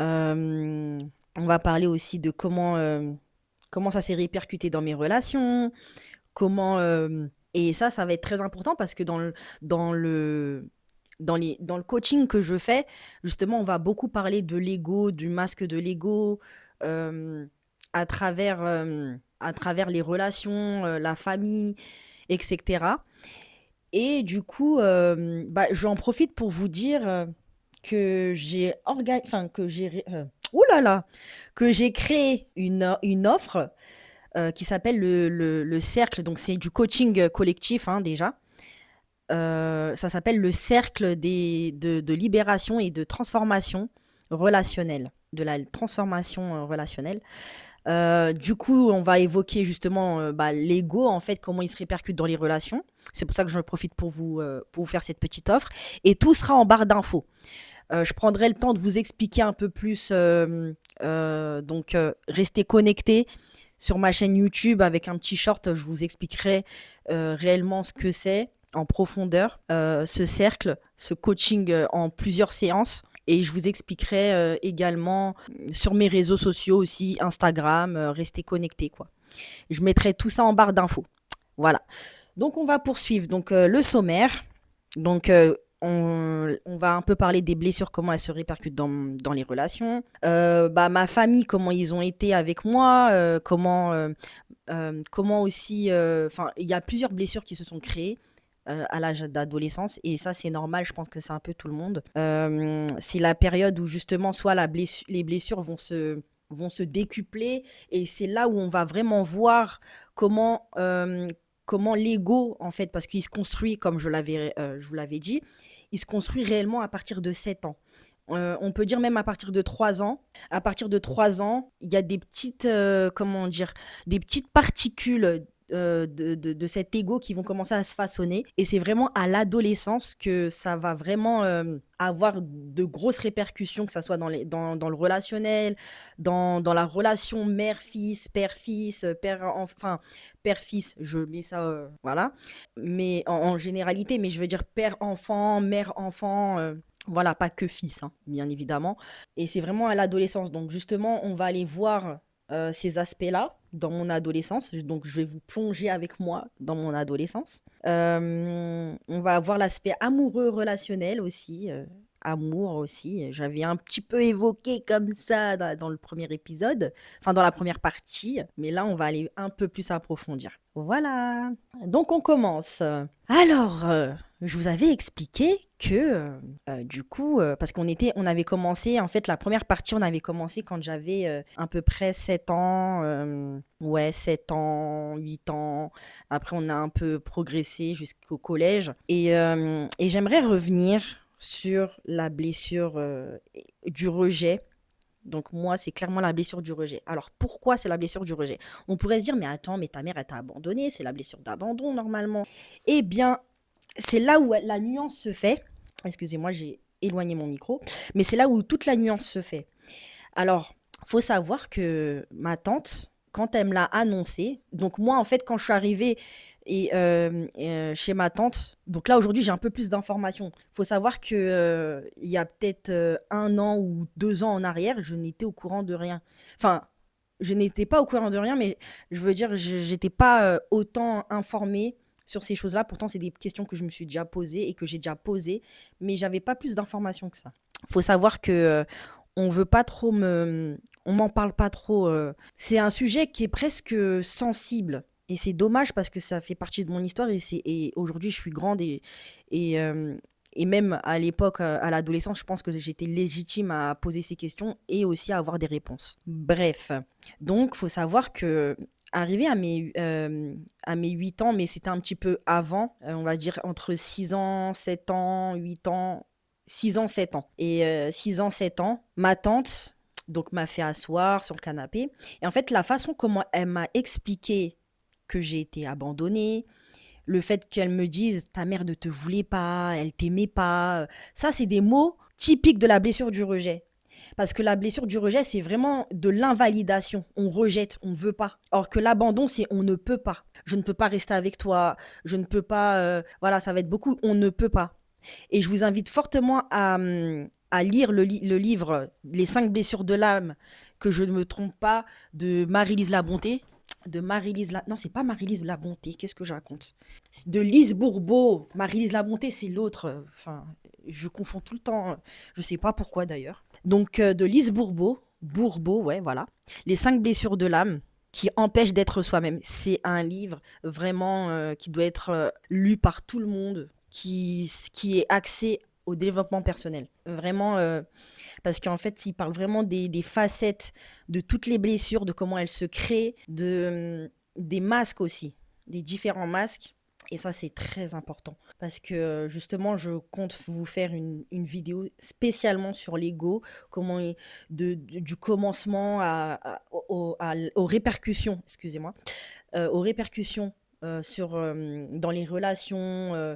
Euh, on va parler aussi de comment ça s'est répercuté dans mes relations, comment et ça va être très important parce que dans le dans le coaching que je fais, justement, on va beaucoup parler de l'ego, du masque de l'ego, euh, à travers les relations, la famille, etc. Et du coup, bah, j'en profite pour vous dire que enfin ouh là là, que j'ai créé une offre qui s'appelle le cercle. Donc c'est du coaching collectif hein, déjà. Ça s'appelle le cercle de libération et de transformation relationnelle, de la transformation relationnelle. Du coup, on va évoquer justement bah, l'ego, en fait, comment il se répercute dans les relations. C'est pour ça que j'en profite pour vous faire cette petite offre. Et tout sera en barre d'infos. Je prendrai le temps de vous expliquer un peu plus. Restez connectés sur ma chaîne YouTube avec un petit short. Je vous expliquerai réellement ce que c'est en profondeur, ce cercle, ce coaching en plusieurs séances. Et je vous expliquerai également sur mes réseaux sociaux aussi, Instagram, restez connectés quoi. Je mettrai tout ça en barre d'infos. Voilà. Donc on va poursuivre. Donc le sommaire. Donc on va un peu parler des blessures, comment elles se répercutent dans les relations. Bah, ma famille, comment ils ont été avec moi, comment aussi. Enfin, il y a plusieurs blessures qui se sont créées à l'âge d'adolescence et ça c'est normal, je pense que c'est un peu tout le monde. C'est la période où justement soit les blessures vont se décupler et c'est là où on va vraiment voir comment comment l'ego en fait parce qu'il se construit comme je vous l'avais dit, il se construit réellement à partir de 7 ans. On peut dire même à partir de 3 ans. À partir de 3 ans, il y a des petites, comment dire, des petites particules de cet ego qui vont commencer à se façonner. Et c'est vraiment à l'adolescence que ça va vraiment avoir de grosses répercussions, que ça soit dans le relationnel, dans la relation mère-fils, père-fils, enfin, père-fils, je mets ça, voilà. Mais en généralité, mais je veux dire père-enfant, mère-enfant. Voilà, pas que fils, hein, bien évidemment. Et c'est vraiment à l'adolescence. Donc justement, on va aller voir ces aspects-là dans mon adolescence. Donc je vais vous plonger avec moi dans mon adolescence. On va voir l'aspect amoureux relationnel aussi. Amour aussi. J'avais un petit peu évoqué comme ça dans le premier épisode, enfin dans la première partie. Mais là, on va aller un peu plus approfondir. Voilà. Donc on commence. Alors, je vous avais expliqué que du coup, parce on avait commencé, en fait, la première partie, on avait commencé quand j'avais à peu près 7 ans, ouais, 7 ans, 8 ans. Après, on a un peu progressé jusqu'au collège. Et j'aimerais revenir sur la blessure du rejet. Donc moi, c'est clairement la blessure du rejet. Alors pourquoi c'est la blessure du rejet? On pourrait se dire, mais attends, mais ta mère, elle t'a abandonné, c'est la blessure d'abandon normalement. Eh bien, c'est là où la nuance se fait. Excusez-moi, j'ai éloigné mon micro. Mais c'est là où toute la nuance se fait. Alors, faut savoir que ma tante, quand elle me l'a annoncé, donc moi, en fait, quand je suis arrivée chez ma tante, donc là, aujourd'hui, j'ai un peu plus d'informations. Faut savoir que il y a peut-être 1 an ou 2 ans en arrière, je n'étais au courant de rien. Enfin, je n'étais pas au courant de rien, mais je veux dire, j'étais pas autant informée sur ces choses-là. Pourtant, c'est des questions que je me suis déjà posées et que j'ai déjà posées, mais j'avais pas plus d'informations que ça. Faut savoir que on veut pas trop on m'en parle pas trop. C'est un sujet qui est presque sensible. Et c'est dommage parce que ça fait partie de mon histoire et aujourd'hui je suis grande et, euh, et même à l'époque, à l'adolescence, je pense que j'étais légitime à poser ces questions et aussi à avoir des réponses. Bref, donc faut savoir que arrivé à mes 8 ans, mais c'était un petit peu avant, on va dire entre 6 ans, 7 ans, 8 ans, 6 ans, 7 ans. Et 6 ans, 7 ans, ma tante donc m'a fait asseoir sur le canapé. Et en fait, la façon comment elle m'a expliqué que j'ai été abandonnée, le fait qu'elle me dise ta mère ne te voulait pas, elle t'aimait pas, ça c'est des mots typiques de la blessure du rejet. Parce que la blessure du rejet, c'est vraiment de l'invalidation. On rejette, on ne veut pas. Or que l'abandon, c'est on ne peut pas. Je ne peux pas rester avec toi, je ne peux pas. Voilà, ça va être beaucoup on ne peut pas. Et je vous invite fortement à lire le livre Les 5 blessures de l'âme, que je ne me trompe pas, de Marie-Lise Labonté. Non, c'est pas Marie-Lise Labonté, qu'est-ce que je raconte? C'est de Lise Bourbeau. Marie-Lise Labonté, c'est l'autre. Enfin, je confonds tout le temps. Je sais pas pourquoi d'ailleurs. Donc, de Lise Bourbeau. Bourbeau, ouais, voilà. Les 5 blessures de l'âme qui empêchent d'être soi-même. C'est un livre vraiment qui doit être lu par tout le monde, qui est axé au développement personnel. Vraiment, parce qu'en fait, il parle vraiment des facettes de toutes les blessures, de comment elles se créent, des masques aussi, des différents masques. Et ça, c'est très important. Parce que justement, je compte vous faire une vidéo spécialement sur l'ego, du commencement aux répercussions, excusez-moi, aux répercussions dans les relations.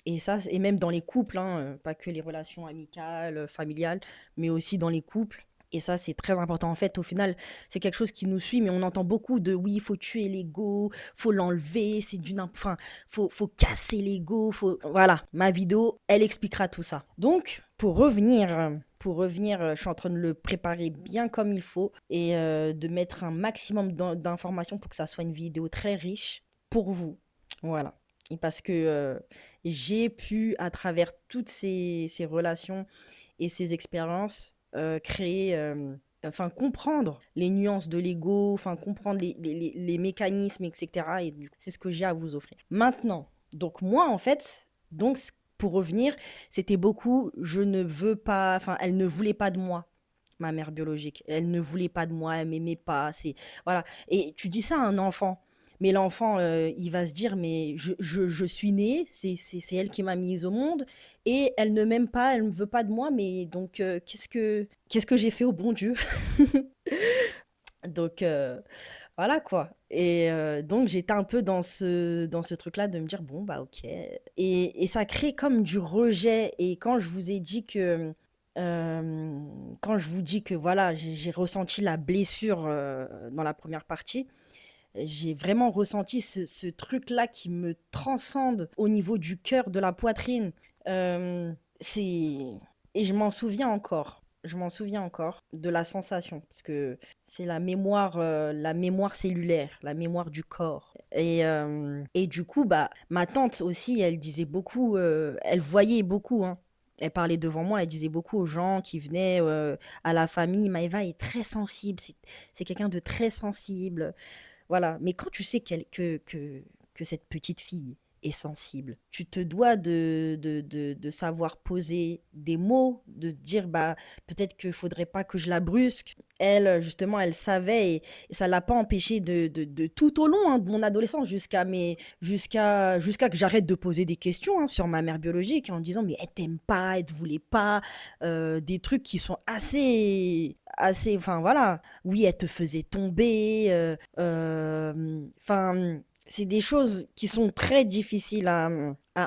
Et ça, et même dans les couples, hein, pas que les relations amicales, familiales, mais aussi dans les couples. Et ça, c'est très important. En fait, au final, c'est quelque chose qui nous suit, mais on entend beaucoup de oui, il faut tuer l'ego, faut l'enlever, enfin, faut casser l'ego, Voilà, ma vidéo, elle expliquera tout ça. Donc, je suis en train de le préparer bien comme il faut et de mettre un maximum d'informations pour que ça soit une vidéo très riche pour vous. Voilà. Et parce que j'ai pu, à travers toutes ces relations et ces expériences, créer, enfin comprendre les nuances de l'ego, enfin comprendre les mécanismes, etc. Et c'est ce que j'ai à vous offrir. Maintenant, donc moi, en fait, pour revenir, c'était beaucoup, je ne veux pas, enfin, elle ne voulait pas de moi, ma mère biologique. Elle ne voulait pas de moi, elle m'aimait pas. Voilà. Et tu dis ça à un enfant. Mais l'enfant, il va se dire, mais je suis née, c'est elle qui m'a mise au monde, et elle ne m'aime pas, elle ne veut pas de moi, mais donc qu'est-ce que j'ai fait au bon Dieu? Donc voilà quoi. Et donc j'étais un peu dans ce truc-là de me dire, bon, bah ok. Et ça crée comme du rejet. Et quand je vous ai dit que, quand je vous dis que voilà, j'ai ressenti la blessure dans la première partie, j'ai vraiment ressenti ce truc-là qui me transcende au niveau du cœur, de la poitrine. Euh, c'est... Et je m'en souviens encore. Je m'en souviens encore de la sensation, parce que c'est la mémoire cellulaire, la mémoire du corps. Et du coup, bah, ma tante aussi, elle disait beaucoup, elle voyait beaucoup, hein. Elle parlait devant moi, elle disait beaucoup aux gens qui venaient à la famille. Maëva est très sensible, c'est quelqu'un de très sensible. Voilà, mais quand tu sais que cette petite fille est sensible, tu te dois de savoir poser des mots, de dire, bah, peut-être qu'il faudrait pas que je la brusque. Elle, justement, elle savait et ça l'a pas empêché de tout au long hein, de mon adolescence jusqu'à que j'arrête de poser des questions hein, sur ma mère biologique en disant, mais elle t'aime pas, elle te voulait pas, des trucs qui sont assez, enfin voilà, oui, elle te faisait tomber, enfin, c'est des choses qui sont très difficiles à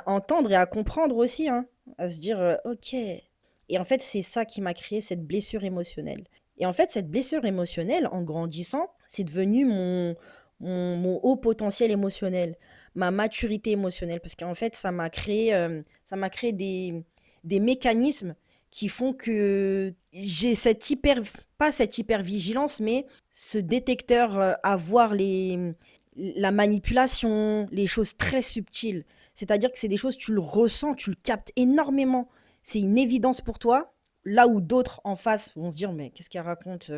entendre et à comprendre aussi, hein, à se dire, ok. Et en fait, c'est ça qui m'a créé cette blessure émotionnelle. Et en fait, cette blessure émotionnelle, en grandissant, c'est devenu mon haut potentiel émotionnel, ma maturité émotionnelle, parce qu'en fait, ça m'a créé des mécanismes qui font que j'ai pas cette hyper-vigilance, mais ce détecteur à voir la manipulation, les choses très subtiles. C'est-à-dire que c'est des choses, tu le ressens, tu le captes énormément. C'est une évidence pour toi, là où d'autres en face vont se dire, mais qu'est-ce qu'elle raconte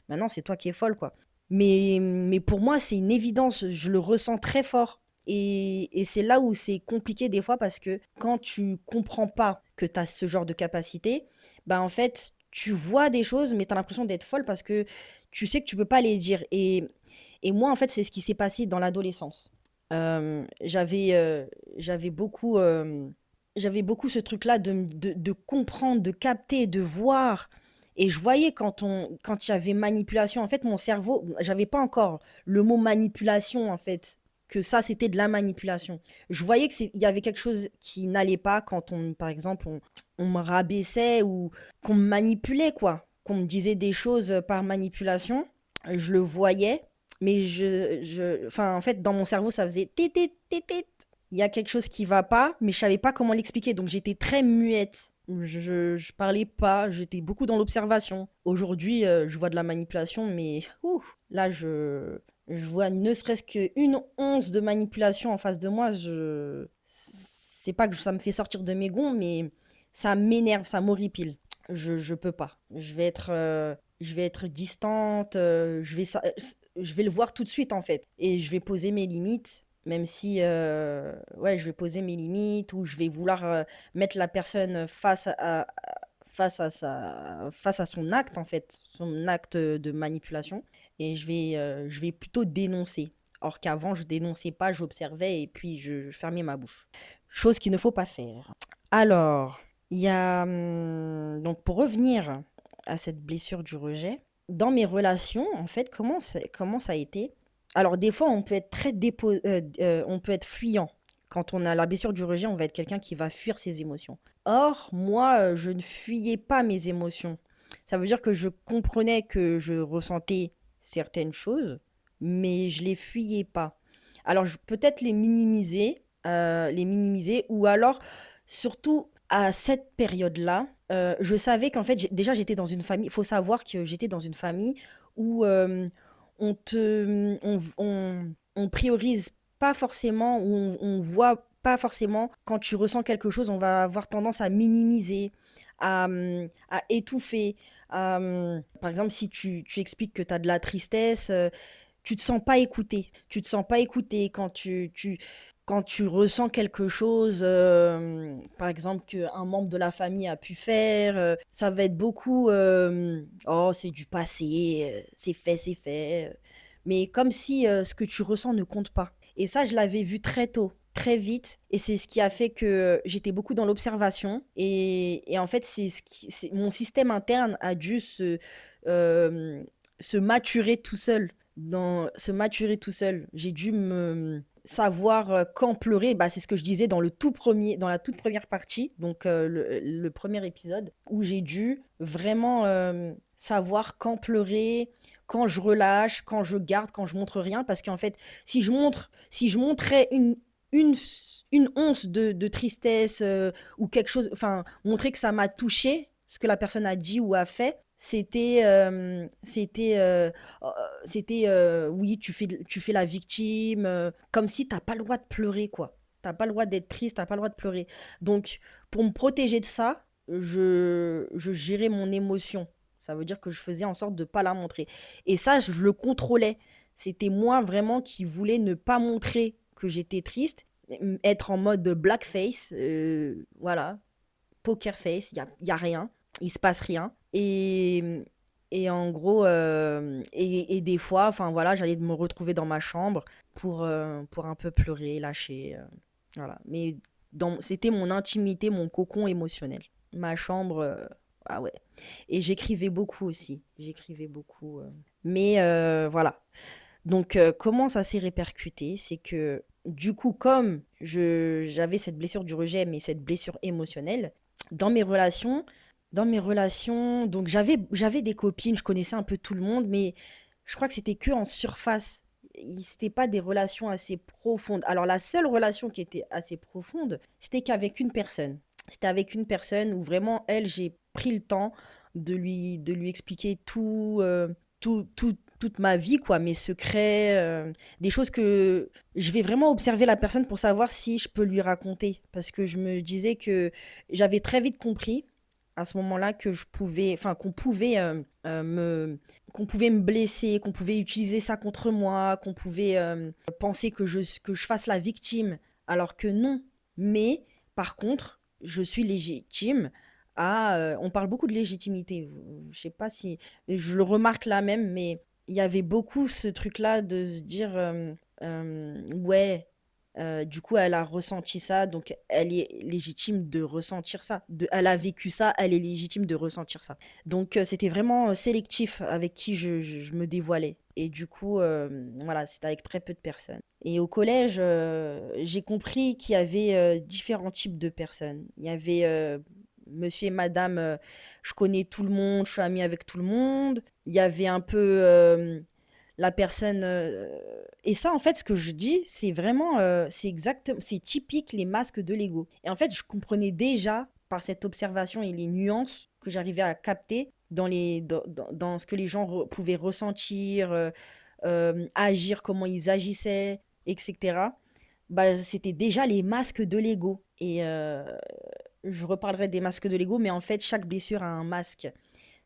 maintenant, c'est toi qui es folle, quoi. Mais pour moi, c'est une évidence, je le ressens très fort. Et c'est là où c'est compliqué des fois parce que quand tu comprends pas que tu as ce genre de capacité, bah en fait, tu vois des choses, mais tu as l'impression d'être folle parce que tu sais que tu peux pas les dire. Et moi, en fait, c'est ce qui s'est passé dans l'adolescence. J'avais beaucoup ce truc-là de comprendre, de capter, de voir. Et je voyais quand il y avait manipulation, en fait, mon cerveau, j'avais pas encore le mot manipulation, en fait, que ça, c'était de la manipulation. Je voyais il y avait quelque chose qui n'allait pas quand par exemple, on me rabaissait ou qu'on me manipulait, quoi. Qu'on me disait des choses par manipulation. Je le voyais, mais enfin, en fait, dans mon cerveau, ça faisait tété, tété. il y a quelque chose qui va pas, mais je savais pas comment l'expliquer. Donc j'étais très muette. Je parlais pas, j'étais beaucoup dans l'observation. Aujourd'hui, je vois de la manipulation, mais là, je vois ne serait-ce qu'une once de manipulation en face de moi. C'est pas que ça me fait sortir de mes gonds, mais ça m'énerve, ça m'horripile. Je peux pas. Je vais être distante, je vais le voir tout de suite en fait. Et je vais poser mes limites, même si, ouais, je vais poser mes limites ou je vais vouloir mettre la personne face à son acte en fait, son acte de manipulation. Et je vais plutôt dénoncer. Or qu'avant, je dénonçais pas, j'observais et puis je fermais ma bouche. Chose qu'il ne faut pas faire. Alors, il y a donc pour revenir à cette blessure du rejet, dans mes relations, en fait, comment ça a été? Alors des fois, on peut être on peut être fuyant. Quand on a la blessure du rejet, on va être quelqu'un qui va fuir ses émotions. Or, moi, je ne fuyais pas mes émotions. Ça veut dire que je comprenais que je ressentais certaines choses, mais je les fuyais pas. Alors, peut-être les minimiser, ou alors, surtout à cette période-là, je savais qu'en fait, déjà, j'étais dans une famille. Il faut savoir que j'étais dans une famille où on priorise pas forcément, ou on voit pas forcément quand tu ressens quelque chose, on va avoir tendance à minimiser, à étouffer. Par exemple, si tu expliques que tu as de la tristesse, tu te sens pas écouté. Tu te sens pas écouté quand tu ressens quelque chose, par exemple, qu'un membre de la famille a pu faire. Ça va être beaucoup, oh, c'est du passé, c'est fait, c'est fait. Mais comme si ce que tu ressens ne compte pas. Et ça, je l'avais vu très tôt, très vite. Et c'est ce qui a fait que j'étais beaucoup dans l'observation. Et en fait, mon système interne a dû euh, se maturer tout seul. Se maturer tout seul. J'ai dû me savoir quand pleurer. Bah, c'est ce que je disais dans la toute première partie, donc le premier épisode, où j'ai dû vraiment savoir quand pleurer, quand je relâche, quand je garde, quand je montre rien. Parce qu'en fait, si je montrais une, une once de tristesse ou quelque chose, enfin, montrer que ça m'a touché, ce que la personne a dit ou a fait, euh, oui, tu fais la victime, comme si t'as pas le droit de pleurer, quoi. T'as pas le droit d'être triste, t'as pas le droit de pleurer. Donc, pour me protéger de ça, je gérais mon émotion. Ça veut dire que je faisais en sorte de pas la montrer. Et ça, je le contrôlais. C'était moi vraiment qui voulais ne pas montrer que j'étais triste, être en mode blackface, voilà, poker face, y a rien, il se passe rien. Et en gros, et des fois, enfin voilà, j'allais me retrouver dans ma chambre pour un peu pleurer, lâcher. Voilà. Mais c'était mon intimité, mon cocon émotionnel. Ma chambre, ah ouais. Et j'écrivais beaucoup aussi. J'écrivais beaucoup. Mais voilà. Donc, comment ça s'est répercuté? C'est que, du coup, comme j'avais cette blessure du rejet, mais cette blessure émotionnelle, dans mes relations, donc j'avais des copines, je connaissais un peu tout le monde, mais je crois que c'était que en surface. C'était pas des relations assez profondes. Alors, la seule relation qui était assez profonde, c'était qu'avec une personne. C'était avec une personne où vraiment, elle, j'ai pris le temps de lui expliquer toute ma vie, quoi, mes secrets, des choses que je vais vraiment observer la personne pour savoir si je peux lui raconter. Parce que je me disais que j'avais très vite compris à ce moment-là que je pouvais, enfin, qu'on pouvait me blesser, qu'on pouvait utiliser ça contre moi, qu'on pouvait penser que je fasse la victime, alors que non. Mais par contre, je suis légitime on parle beaucoup de légitimité. Je sais pas si je le remarque là même, mais il y avait beaucoup ce truc-là de se dire ouais, du coup, elle a ressenti ça, donc elle est légitime de ressentir ça. Elle a vécu ça, elle est légitime de ressentir ça. Donc, c'était vraiment sélectif avec qui je me dévoilais. Et du coup, voilà, c'était avec très peu de personnes. Et au collège, j'ai compris qu'il y avait différents types de personnes. Il y avait monsieur et madame, je connais tout le monde, je suis amie avec tout le monde. Il y avait un peu La personne, et ça, en fait, ce que je dis, c'est vraiment, c'est typique les masques de l'ego. Et en fait, je comprenais déjà par cette observation et les nuances que j'arrivais à capter dans ce que les gens pouvaient ressentir, agir, comment ils agissaient, etc. Bah, c'était déjà les masques de l'ego. Et je reparlerai des masques de l'ego, mais en fait, chaque blessure a un masque.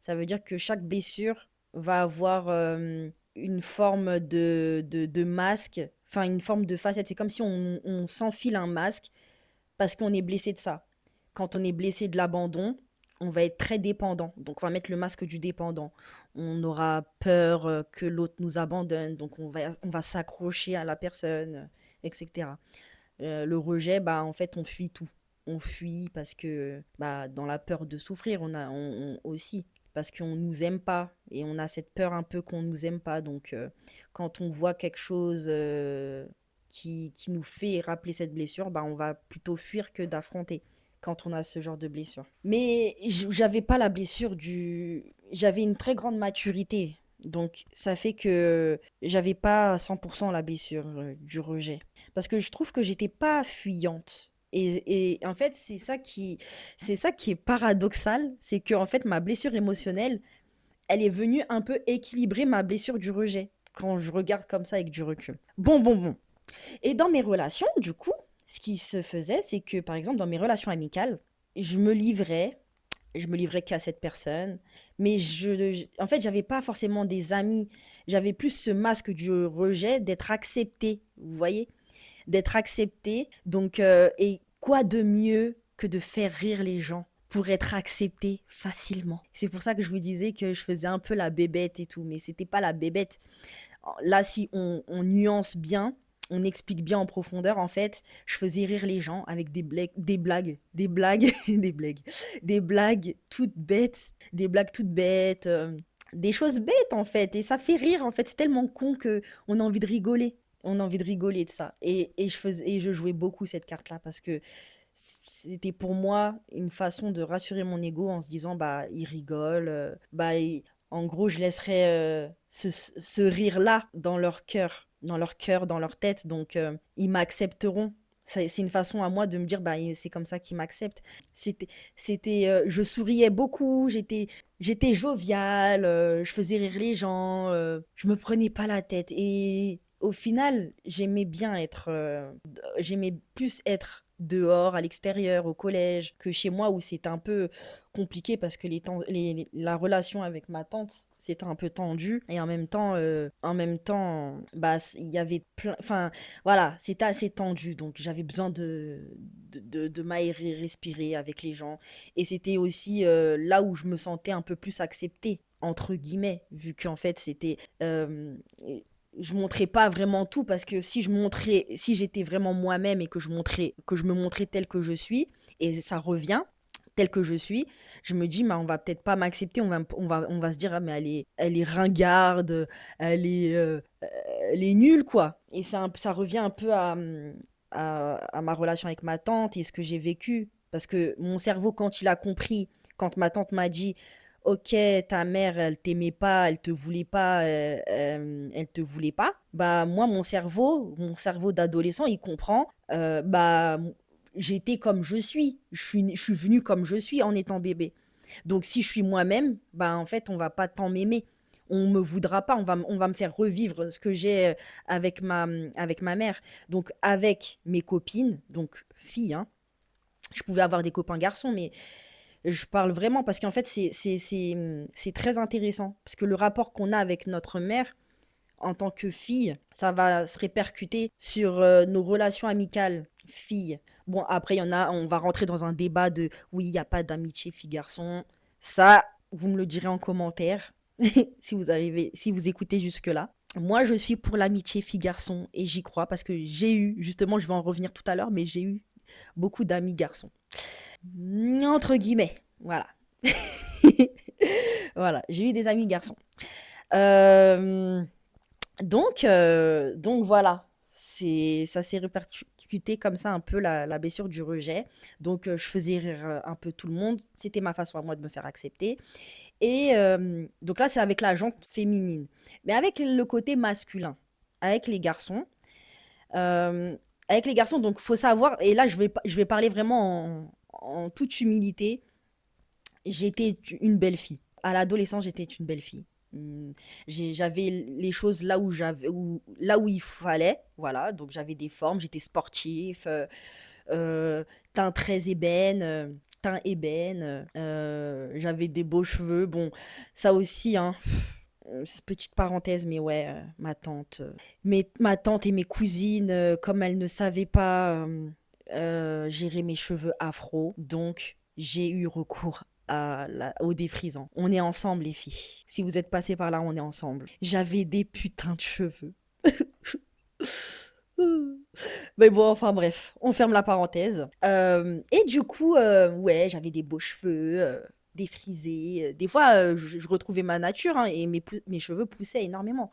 Ça veut dire que chaque blessure va avoir une forme de masque, enfin une forme de facette. C'est comme si on s'enfile un masque parce qu'on est blessé de ça. Quand on est blessé de l'abandon, on va être très dépendant. Donc on va mettre le masque du dépendant. On aura peur que l'autre nous abandonne, donc on va s'accrocher à la personne, etc. Le rejet, bah, en fait, on fuit tout. On fuit parce que, bah, dans la peur de souffrir, aussi. Parce qu'on nous aime pas. Et on a cette peur un peu qu'on nous aime pas. Donc, quand on voit quelque chose qui nous fait rappeler cette blessure, bah, on va plutôt fuir que d'affronter quand on a ce genre de blessure. Mais j'avais pas la blessure du... J'avais une très grande maturité. Donc, ça fait que j'avais pas à 100% la blessure du rejet. Parce que je trouve que j'étais pas fuyante. Et en fait, c'est ça qui est paradoxal, c'est que en fait, ma blessure émotionnelle, elle est venue un peu équilibrer ma blessure du rejet, quand je regarde comme ça avec du recul. Bon, bon, bon. Et dans mes relations, du coup, ce qui se faisait, c'est que, par exemple, dans mes relations amicales, je me livrais, je me livrais qu'à cette personne, mais en fait, j'avais pas forcément des amis. J'avais plus ce masque du rejet d'être accepté, vous voyez? D'être accepté. Donc, et quoi de mieux que de faire rire les gens pour être accepté facilement. C'est pour ça que je vous disais que je faisais un peu la bébête et tout, mais c'était pas la bébête. Là, si on nuance bien, on explique bien en profondeur, en fait, je faisais rire les gens avec des blagues, des blagues toutes bêtes, des choses bêtes en fait, et ça fait rire en fait, c'est tellement con que on a envie de rigoler. On a envie de rigoler de ça. Et je jouais beaucoup cette carte-là parce que c'était pour moi une façon de rassurer mon ego en se disant, bah, il rigole, en gros, je laisserai ce rire-là dans leur cœur, dans leur tête, donc ils m'accepteront. C'est une façon à moi de me dire, bah, c'est comme ça qu'ils m'acceptent. Je souriais beaucoup, j'étais joviale, je faisais rire les gens, je me prenais pas la tête. Et au final, j'aimais plus être dehors, à l'extérieur, au collège, que chez moi où c'était un peu compliqué parce que la relation avec ma tante, c'était un peu tendu. Et en même temps, bah, il y avait plein, enfin, voilà, c'était assez tendu. Donc j'avais besoin de m'aérer, respirer avec les gens. Et c'était aussi là où je me sentais un peu plus acceptée, entre guillemets, vu qu'en fait, je montrais pas vraiment tout parce que si j'étais vraiment moi-même et que je me montrais tel que je suis, et ça revient tel que je suis, je me dis, bah, on va peut-être pas m'accepter, on va se dire, ah, mais elle est ringarde, elle est nulle, quoi. Et ça revient un peu à ma relation avec ma tante et ce que j'ai vécu. Parce que mon cerveau, quand il a compris, quand ma tante m'a dit, ok, ta mère, elle t'aimait pas, elle te voulait pas, elle te voulait pas. Bah moi, mon cerveau d'adolescent, il comprend. Bah j'étais comme je suis. Je suis venue comme je suis en étant bébé. Donc si je suis moi-même, bah en fait, on va pas tant m'aimer. On me voudra pas. On va me faire revivre ce que j'ai avec ma mère. Donc avec mes copines, donc filles, hein. Je pouvais avoir des copains garçons, mais je parle vraiment parce qu'en fait, c'est très intéressant. Parce que le rapport qu'on a avec notre mère en tant que fille, ça va se répercuter sur nos relations amicales filles. Bon, après, on va rentrer dans un débat de oui, il n'y a pas d'amitié fille-garçon. Ça, vous me le direz en commentaire si vous écoutez jusque-là. Moi, je suis pour l'amitié fille-garçon et j'y crois parce que justement, je vais en revenir tout à l'heure, mais j'ai eu beaucoup d'amis garçons. Entre guillemets. Voilà. Voilà, j'ai eu des amis garçons. Euh, donc voilà. ça s'est répercuté comme ça un peu la blessure du rejet. Donc, je faisais rire un peu tout le monde. C'était ma façon à moi de me faire accepter. Et donc là, c'est avec la jante féminine. Mais avec le côté masculin, avec les garçons, euh, donc faut savoir, et là, je vais parler vraiment en toute humilité, j'étais une belle fille. À l'adolescence, j'étais une belle fille. Hmm, J'avais les choses là où il fallait, voilà. Donc j'avais des formes, j'étais sportif, teint très ébène, teint ébène. J'avais des beaux cheveux. Bon, ça aussi, hein. Petite parenthèse, mais ouais, ma tante et mes cousines, comme elles ne savaient pas gérer mes cheveux afro, donc j'ai eu recours au défrisant. On est ensemble, les filles. Si vous êtes passées par là, on est ensemble. J'avais des putains de cheveux. Mais bon, enfin bref, on ferme la parenthèse. Et du coup, ouais, j'avais des beaux cheveux, défrisés. Des fois, je retrouvais ma nature, hein, et mes cheveux poussaient énormément.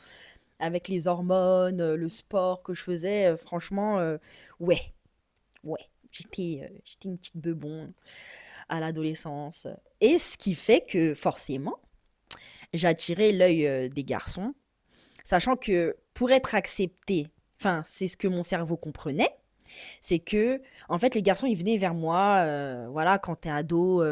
Avec les hormones, le sport que je faisais, franchement, ouais, ouais. J'étais une petite bebon à l'adolescence. Et ce qui fait que, forcément, j'attirais l'œil des garçons, sachant que pour être acceptée, enfin, c'est ce que mon cerveau comprenait, c'est que, en fait, les garçons, ils venaient vers moi, voilà, quand t'es ado,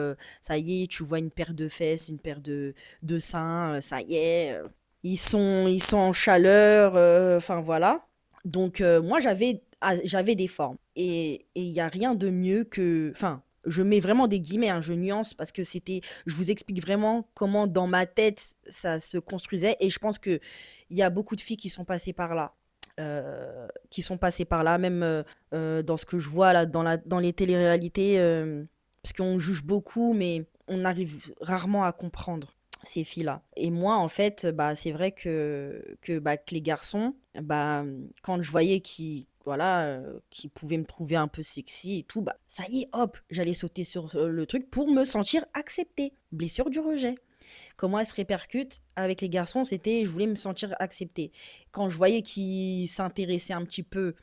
ça y est, tu vois une paire de fesses, une paire de seins, ça y est, ils sont en chaleur, enfin voilà. Donc, moi, j'avais des formes. Et il n'y a rien de mieux que, enfin, je mets vraiment des guillemets, hein, je nuance parce que je vous explique vraiment comment dans ma tête ça se construisait. Et je pense que il y a beaucoup de filles qui sont passées par là. Même dans ce que je vois là, dans les téléréalités, parce qu'on juge beaucoup, mais on arrive rarement à comprendre ces filles-là. Et moi, en fait, bah, c'est vrai que les garçons, bah, quand je voyais voilà, qu'ils pouvaient me trouver un peu sexy et tout, bah, ça y est, hop, j'allais sauter sur le truc pour me sentir acceptée. Blessure du rejet. Comment elle se répercute avec les garçons, c'était je voulais me sentir acceptée. Quand je voyais qu'ils s'intéressaient un petit peu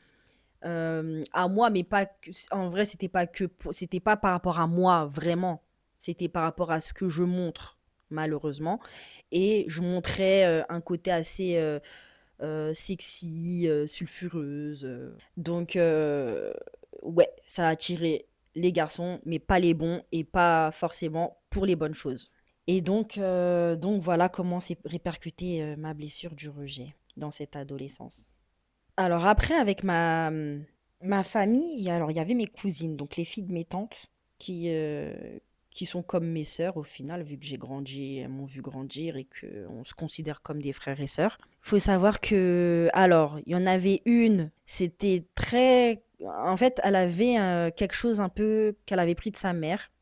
à moi, mais en vrai, c'était pas par rapport à moi vraiment, c'était par rapport à ce que je montre malheureusement, et je montrais un côté assez sexy, sulfureuse. Donc ouais, ça a attiré les garçons, mais pas les bons et pas forcément pour les bonnes choses. Et donc voilà comment s'est répercutée ma blessure du rejet dans cette adolescence. Alors après, avec ma famille, alors il y avait mes cousines, donc les filles de mes tantes, qui sont comme mes sœurs au final, vu que j'ai grandi, elles m'ont vu grandir et qu'on se considère comme des frères et sœurs. Il faut savoir que, alors, il y en avait une, c'était très... En fait, elle avait quelque chose un peu qu'elle avait pris de sa mère.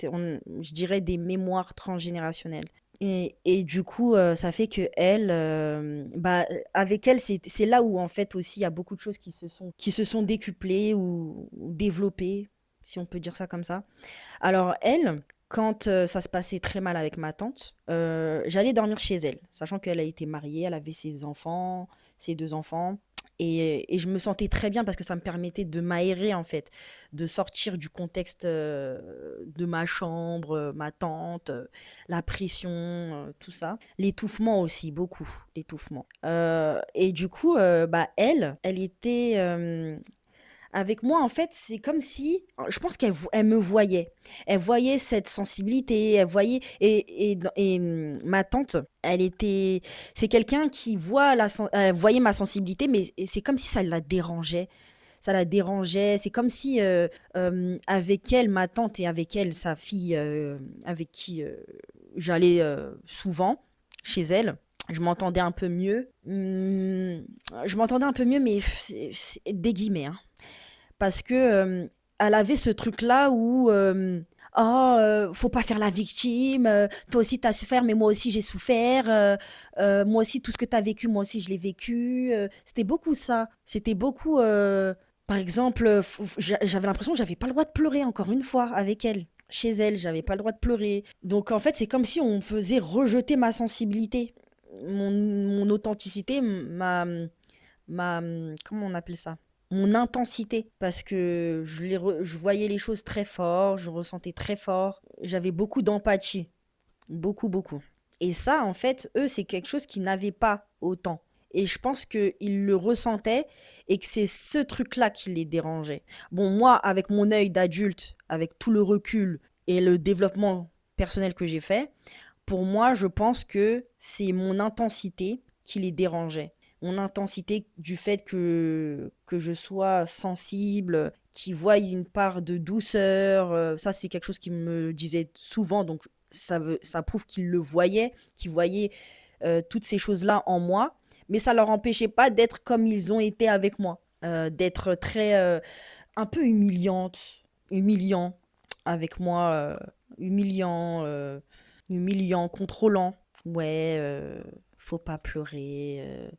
Je dirais des mémoires transgénérationnelles. Et du coup, ça fait que elle, bah, avec elle, c'est là où en fait aussi il y a beaucoup de choses qui se sont décuplées ou développées, si on peut dire ça comme ça. Alors elle, quand ça se passait très mal avec ma tante, j'allais dormir chez elle, sachant qu'elle a été mariée, elle avait ses enfants, ses deux enfants. Et je me sentais très bien parce que ça me permettait de m'aérer en fait, de sortir du contexte de ma chambre, ma tante, la pression, tout ça. L'étouffement aussi, beaucoup, l'étouffement. Et du coup, bah, elle était avec moi, en fait, c'est comme si, je pense elle me voyait. Elle voyait cette sensibilité, elle voyait, ma tante, c'est quelqu'un qui elle voyait ma sensibilité, mais c'est comme si ça la dérangeait. Ça la dérangeait. C'est comme si, avec elle, ma tante et avec elle, sa fille, avec qui j'allais souvent chez elle, je m'entendais un peu mieux. Je m'entendais un peu mieux, mais c'est des guillemets, hein. Parce que elle avait ce truc-là où oh, faut pas faire la victime, toi aussi t'as souffert, mais moi aussi j'ai souffert, moi aussi tout ce que t'as vécu, moi aussi je l'ai vécu. C'était beaucoup ça. C'était beaucoup, par exemple, j'avais l'impression que j'avais pas le droit de pleurer encore une fois avec elle. Chez elle, j'avais pas le droit de pleurer. Donc en fait, c'est comme si on me faisait rejeter ma sensibilité, mon authenticité, comment on appelle ça? Mon intensité. Parce que je voyais les choses très fort, je ressentais très fort. J'avais beaucoup d'empathie. Beaucoup, beaucoup. Et ça, en fait, eux, c'est quelque chose qu'ils n'avaient pas autant. Et je pense qu'ils le ressentaient et que c'est ce truc-là qui les dérangeait. Bon, moi, avec mon œil d'adulte, avec tout le recul et le développement personnel que j'ai fait, pour moi, je pense que c'est mon intensité qui les dérangeait. Mon intensité du fait que je sois sensible, qui voient une part de douceur. Ça, c'est quelque chose qu'ils me disaient souvent. Donc, ça prouve qu'ils le voyaient, qu'ils voyaient toutes ces choses-là en moi. Mais ça leur empêchait pas d'être comme ils ont été avec moi. D'être très, un peu humiliant avec moi, humiliant, humiliant, contrôlant. Ouais, faut pas pleurer,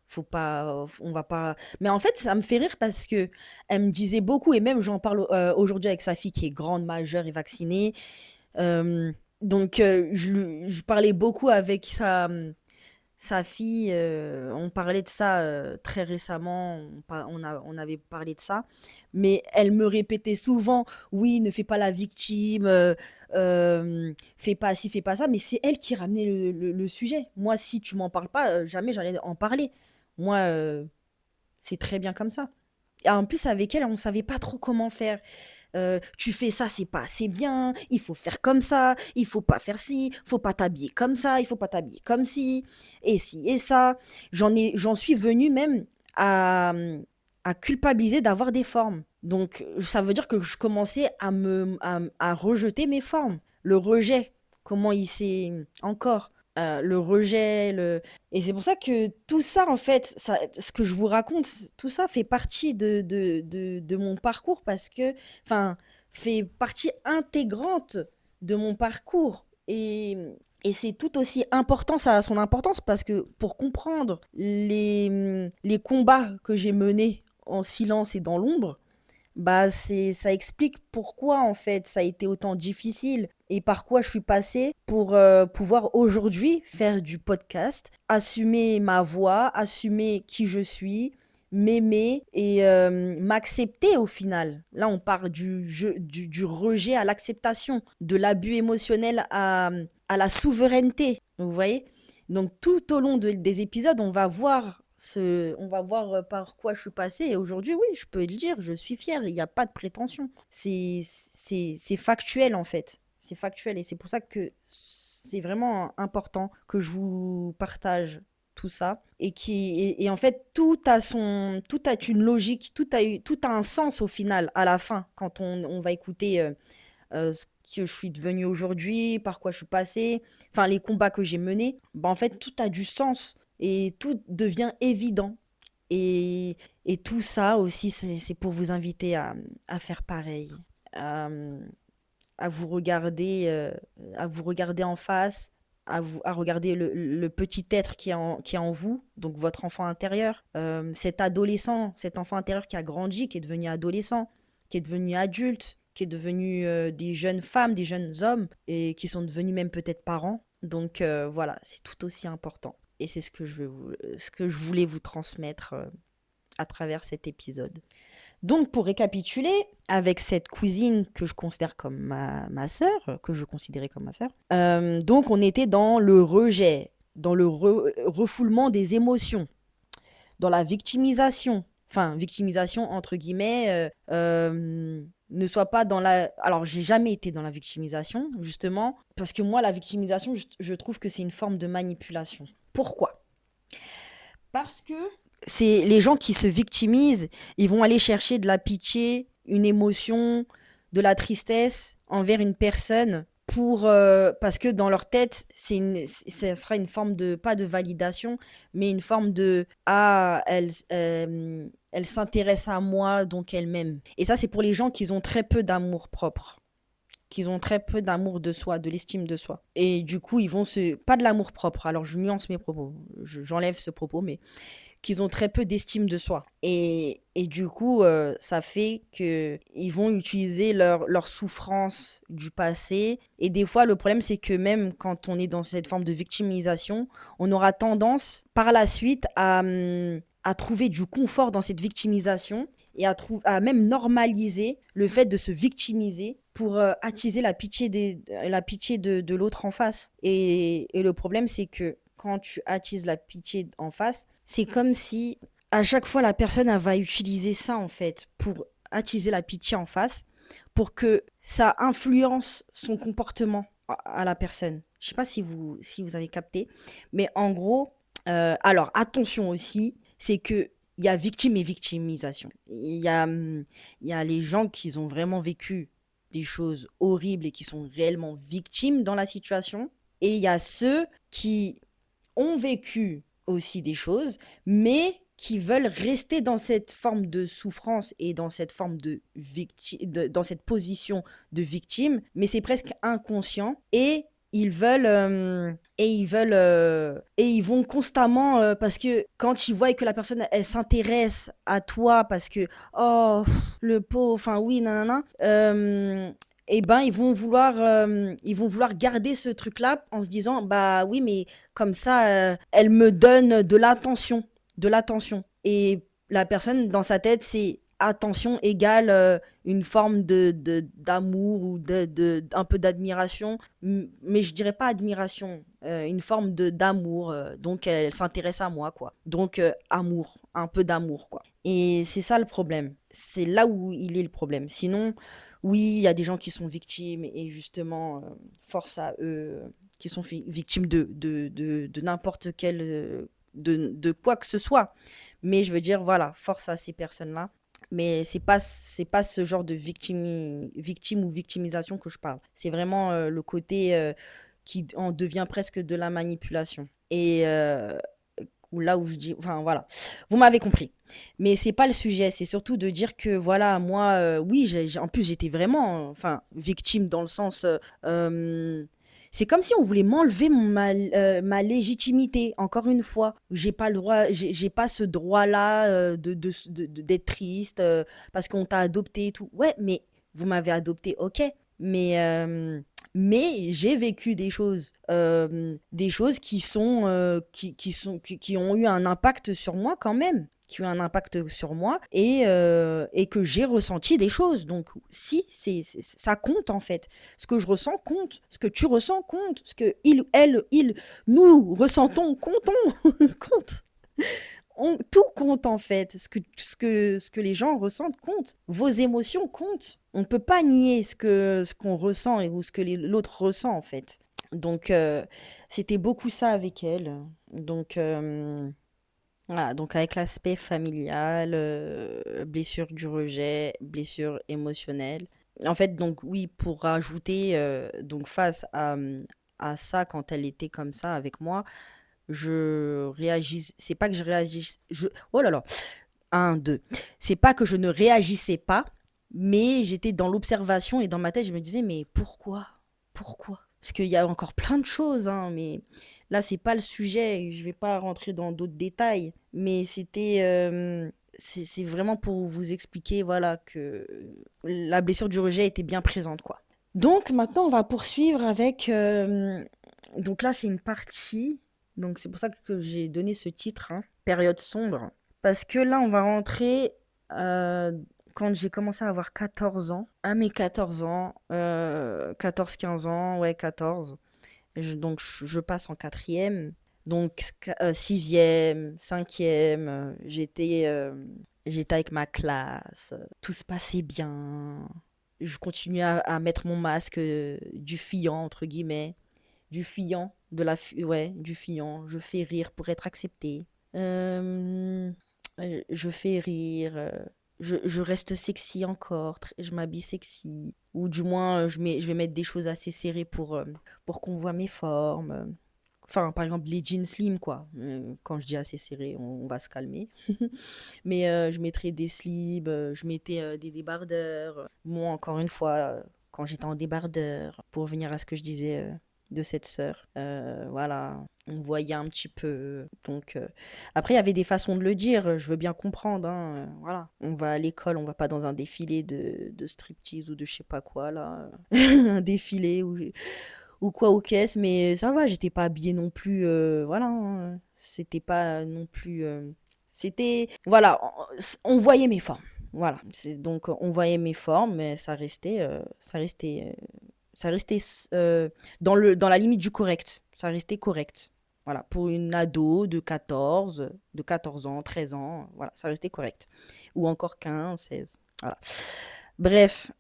faut pas, on va pas. Mais en fait, ça me fait rire parce que elle me disait beaucoup, et même j'en parle aujourd'hui avec sa fille qui est grande, majeure et vaccinée. Donc, je parlais beaucoup avec sa fille. On parlait de ça très récemment. On avait parlé de ça. Mais elle me répétait souvent, oui, ne fais pas la victime, fais pas ci, fais pas ça. Mais c'est elle qui ramenait le sujet. Moi, si tu m'en parles pas, jamais j'allais en parler. Moi, c'est très bien comme ça. Et en plus, avec elle, on savait pas trop comment faire. Tu fais ça, c'est pas assez bien, il faut faire comme ça, il faut pas faire ci, faut pas t'habiller comme ça, il faut pas t'habiller comme ci et ça. J'en suis venue même à, à culpabiliser d'avoir des formes. Donc, ça veut dire que je commençais à rejeter mes formes. Le rejet, comment il s'est encore. Le rejet, et c'est pour ça que tout ça, en fait, ça, ce que je vous raconte, tout ça fait partie de mon parcours parce que, enfin, fait partie intégrante de mon parcours. Et c'est tout aussi important, ça a son importance parce que pour comprendre les combats que j'ai menés en silence et dans l'ombre, bah ça explique pourquoi en fait ça a été autant difficile et par quoi je suis passée pour pouvoir aujourd'hui faire du podcast, assumer ma voix, assumer qui je suis, m'aimer et m'accepter au final. Là, on part du rejet à l'acceptation, de l'abus émotionnel à la souveraineté, vous voyez? Donc tout au long des épisodes, on va voir par quoi je suis passée. Et aujourd'hui, oui, je peux le dire, je suis fière. Il n'y a pas de prétention. C'est factuel, en fait. C'est factuel. Et c'est pour ça que c'est vraiment important que je vous partage tout ça. Et en fait, tout a une logique, tout a un sens au final, à la fin, quand on va écouter ce que je suis devenue aujourd'hui, par quoi je suis passée, enfin les combats que j'ai menés. Bah, en fait, tout a du sens et tout devient évident. Et tout ça aussi, c'est pour vous inviter à faire pareil, à, à vous regarder, euh, à vous regarder en face, à regarder le petit être qui est en vous, donc votre enfant intérieur, cet adolescent, cet enfant intérieur qui a grandi, qui est devenu adolescent, qui est devenu adulte, qui est devenu des jeunes femmes, des jeunes hommes, et qui sont devenus même peut-être parents. Donc voilà, c'est tout aussi important. Et c'est ce que je voulais vous transmettre à travers cet épisode. Donc, pour récapituler, avec cette cousine que je considère comme ma sœur, que je considérais comme ma sœur, donc on était dans le rejet, dans le refoulement des émotions, dans la victimisation. Enfin, victimisation entre guillemets, ne soit pas dans la... Alors, j'ai jamais été dans la victimisation, justement, parce que moi, la victimisation, je trouve que c'est une forme de manipulation. Pourquoi? Parce que c'est les gens qui se victimisent, ils vont aller chercher de la pitié, une émotion, de la tristesse envers une personne parce que dans leur tête, ça sera une forme de pas de validation, mais une forme de elle s'intéresse à moi donc elle m'aime. Et ça c'est pour les gens qui ont très peu d'amour propre, qui ont très peu d'amour de soi, de l'estime de soi. Et du coup, ils vont se pas de l'amour propre. Alors je nuance mes propos, j'enlève ce propos mais qu'ils ont très peu d'estime de soi. Et du coup, ça fait que ils vont utiliser leur souffrance du passé. Et des fois, le problème, c'est que même quand on est dans cette forme de victimisation, on aura tendance par la suite à trouver du confort dans cette victimisation et à même normaliser le fait de se victimiser pour attiser la pitié de l'autre en face. Et le problème, c'est que quand tu attises la pitié en face, c'est comme si à chaque fois la personne elle va utiliser ça en fait pour attiser la pitié en face, pour que ça influence son comportement à la personne. Je sais pas si vous avez capté, mais en gros, alors attention aussi, c'est que il y a victime et victimisation. Il y a les gens qui ont vraiment vécu des choses horribles et qui sont réellement victimes dans la situation. Et il y a ceux qui ont vécu aussi des choses, mais qui veulent rester dans cette forme de souffrance et dans cette forme dans cette position de victime, mais c'est presque inconscient et ils vont constamment parce que quand ils voient que la personne elle s'intéresse à toi parce que oh le pauvre enfin oui nanana et ben ils vont vouloir garder ce truc là en se disant bah oui mais comme ça elle me donne de l'attention et la personne dans sa tête c'est attention égale une forme d'amour ou un peu d'admiration, mais je dirais pas admiration, une forme d'amour. Donc elle s'intéresse à moi, quoi. Donc amour, un peu d'amour, quoi. Et c'est ça le problème. C'est là où il est le problème. Sinon, oui, il y a des gens qui sont victimes et justement, force à eux, qui sont victimes de n'importe quel, de quoi que ce soit. Mais je veux dire, voilà, force à ces personnes-là mais c'est pas ce genre de victime ou victimisation que je parle. C'est vraiment le côté qui en devient presque de la manipulation. Et là où je dis, enfin voilà, vous m'avez compris. Mais c'est pas le sujet, c'est surtout de dire que voilà, moi, oui, en plus j'étais vraiment, enfin, victime dans le sens, c'est comme si on voulait m'enlever ma légitimité. Encore une fois, j'ai pas le droit, j'ai pas ce droit-là d'être triste parce qu'on t'a adopté et tout. Ouais, mais vous m'avez adopté, ok. Mais j'ai vécu des choses qui ont eu un impact sur moi quand même, qui ont eu un impact sur moi et que j'ai ressenti des choses. Donc, si, ça compte en fait. Ce que je ressens compte, ce que tu ressens compte, ce que nous ressentons, compte. Tout compte en fait. Ce que les gens ressentent compte. Vos émotions comptent. On ne peut pas nier ce qu'on ressent ou ce que l'autre ressent en fait. Donc, c'était beaucoup ça avec elle. Donc, voilà, donc avec l'aspect familial, blessure du rejet, blessure émotionnelle. En fait, donc oui, pour rajouter, donc face à ça, quand elle était comme ça avec moi, c'est pas que je réagisse, oh là là, un, deux. C'est pas que je ne réagissais pas, mais j'étais dans l'observation et dans ma tête, je me disais, mais pourquoi? Pourquoi? Parce qu'il y a encore plein de choses, hein, mais là, c'est pas le sujet. Je vais pas rentrer dans d'autres détails, mais c'est vraiment pour vous expliquer, voilà, que la blessure du rejet était bien présente, quoi. Donc maintenant, on va poursuivre avec. Donc là, c'est une partie. Donc c'est pour ça que j'ai donné ce titre, hein, Période sombre. Parce que là, on va rentrer euh, quand j'ai commencé à avoir 14 ans. À mes 14 ans, 14-15 ans, ouais, 14. Donc je passe en quatrième. Donc sixième, cinquième, j'étais avec ma classe. Tout se passait bien. Je continuais à mettre mon masque du fuyant, entre guillemets. Du fuyant, ouais, du fuyant. Je fais rire pour être accepté. Euh, je fais rire. Je reste sexy encore. Je m'habille sexy. Ou du moins, je vais mettre des choses assez serrées pour qu'on voit mes formes. Enfin, par exemple, les jeans slim, quoi. Quand je dis assez serré, on va se calmer. Mais je mettrais des slips, je mettais des débardeurs. Moi, encore une fois, quand j'étais en débardeur, pour revenir à ce que je disais de cette sœur. Voilà, on voyait un petit peu. Donc, après, il y avait des façons de le dire, je veux bien comprendre, hein, voilà. On va à l'école, on va pas dans un défilé de striptease ou de je sais pas quoi, là. Un défilé ou quoi aux caisses, mais ça va, j'étais pas habillée non plus, voilà, hein. C'était pas non plus. C'était. Voilà, on voyait mes formes. Voilà. Donc, on voyait mes formes, mais ça restait dans la limite du correct. Ça restait correct. Voilà, pour une ado de quatorze ans, 13 ans, voilà, ça restait correct. Ou encore 15, 16. Voilà. Bref.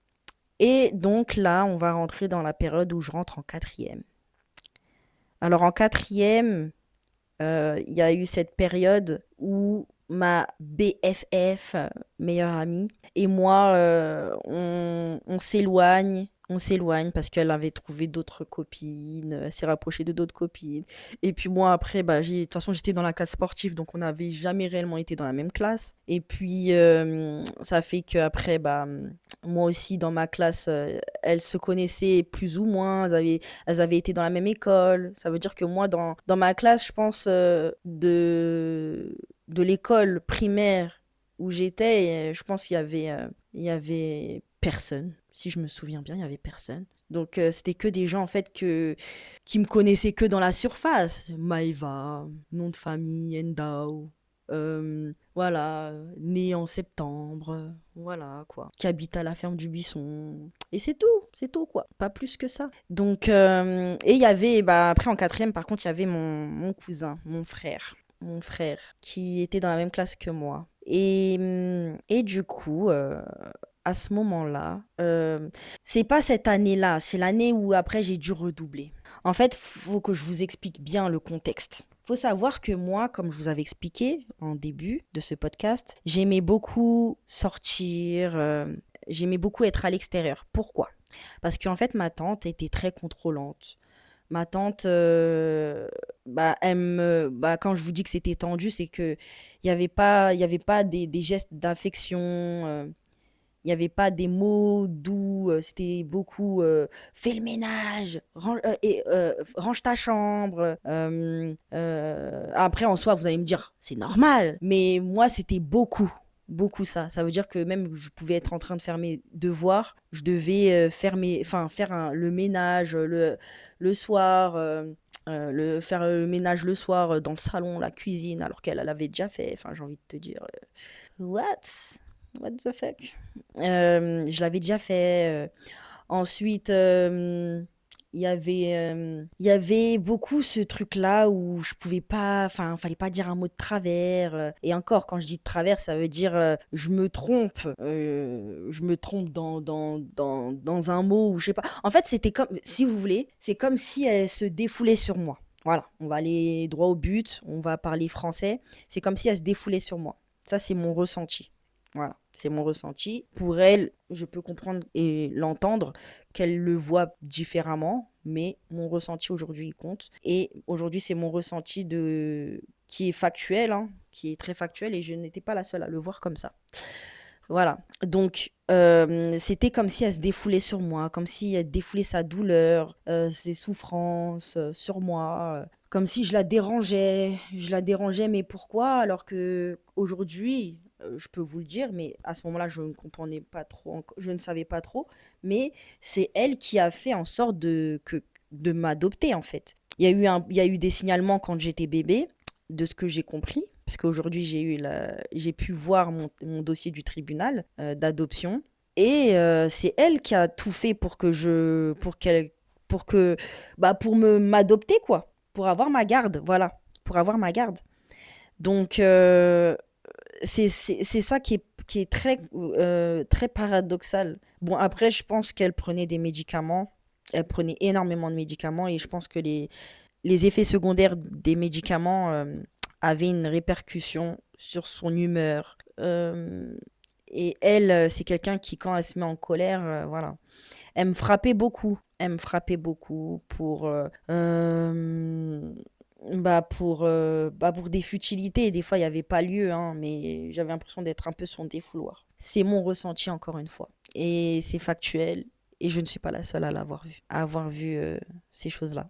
Et donc là, on va rentrer dans la période où je rentre en quatrième. Alors en quatrième, il y a eu cette période où ma BFF, meilleure amie, et moi, on s'éloigne. On s'éloigne parce qu'elle avait trouvé d'autres copines, elle s'est rapprochée de d'autres copines. Et puis moi, après, bah, de toute façon, j'étais dans la classe sportive, donc on n'avait jamais réellement été dans la même classe. Et puis, ça fait qu'après, bah, moi aussi, dans ma classe, elles se connaissaient plus ou moins, elles avaient été dans la même école. Ça veut dire que moi, dans ma classe, je pense, de l'école primaire où j'étais, je pense qu'il y avait personne. Si je me souviens bien, il y avait personne. Donc, c'était que des gens, en fait, qui me connaissaient que dans la surface. Maëva, nom de famille, Endao. Voilà, né en septembre, voilà quoi, qui habite à la ferme du Buisson. Et c'est tout quoi, pas plus que ça. Donc, et il y avait, bah, après en quatrième, par contre, il y avait mon cousin, mon frère, qui était dans la même classe que moi. Et du coup, à ce moment-là, c'est pas cette année-là, c'est l'année où après j'ai dû redoubler. En fait, faut que je vous explique bien le contexte. Faut savoir que moi, comme je vous avais expliqué en début de ce podcast, j'aimais beaucoup sortir, j'aimais beaucoup être à l'extérieur. Pourquoi? Parce qu'en fait, ma tante était très contrôlante. Ma tante, bah, quand je vous dis que c'était tendu, c'est que il y avait pas des gestes d'affection, il n'y avait pas des mots doux, c'était beaucoup fais le ménage, range ta chambre. Après, en soi, vous allez me dire, c'est normal, mais moi, c'était beaucoup, beaucoup ça. Ça veut dire que même je pouvais être en train de faire mes devoirs, je devais faire le ménage le soir. Faire le ménage le soir dans le salon, la cuisine, alors qu'elle l'avait déjà fait. Enfin, j'ai envie de te dire, what? What the fuck? Je l'avais déjà fait. Ensuite, il y avait beaucoup ce truc-là où je pouvais pas, enfin, fallait pas dire un mot de travers. Et encore, quand je dis de travers, ça veut dire je me trompe dans un mot ou je sais pas. En fait, c'était comme, si vous voulez, c'est comme si elle se défoulait sur moi. Voilà, on va aller droit au but, on va parler français. C'est comme si elle se défoulait sur moi. Ça, c'est mon ressenti. Voilà, c'est mon ressenti. Pour elle, je peux comprendre et l'entendre qu'elle le voit différemment, mais mon ressenti aujourd'hui il compte. Et aujourd'hui, c'est mon ressenti qui est factuel, hein, qui est très factuel, et je n'étais pas la seule à le voir comme ça. Voilà. Donc, c'était comme si elle se défoulait sur moi, comme si elle défoulait sa douleur, ses souffrances sur moi, comme si je la dérangeais. Je la dérangeais, mais pourquoi? Alors que aujourd'hui, je peux vous le dire, mais à ce moment-là, je ne comprenais pas trop, je ne savais pas trop, mais c'est elle qui a fait en sorte de m'adopter, en fait. Il y a eu des signalements quand j'étais bébé, de ce que j'ai compris, parce qu'aujourd'hui j'ai pu voir mon dossier du tribunal d'adoption, et c'est elle qui a tout fait pour m'adopter quoi, pour avoir ma garde, voilà, pour avoir ma garde. Donc c'est ça qui est très très paradoxal. Bon, après je pense qu'elle prenait des médicaments, elle prenait énormément de médicaments, et je pense que les effets secondaires des médicaments avaient une répercussion sur son humeur. Et elle, c'est quelqu'un qui, quand elle se met en colère, voilà, elle me frappait beaucoup. Elle me frappait beaucoup pour des futilités. Des fois, il n'y avait pas lieu, hein, mais j'avais l'impression d'être un peu son défouloir. C'est mon ressenti, encore une fois. Et c'est factuel. Et je ne suis pas la seule à avoir vu ces choses-là.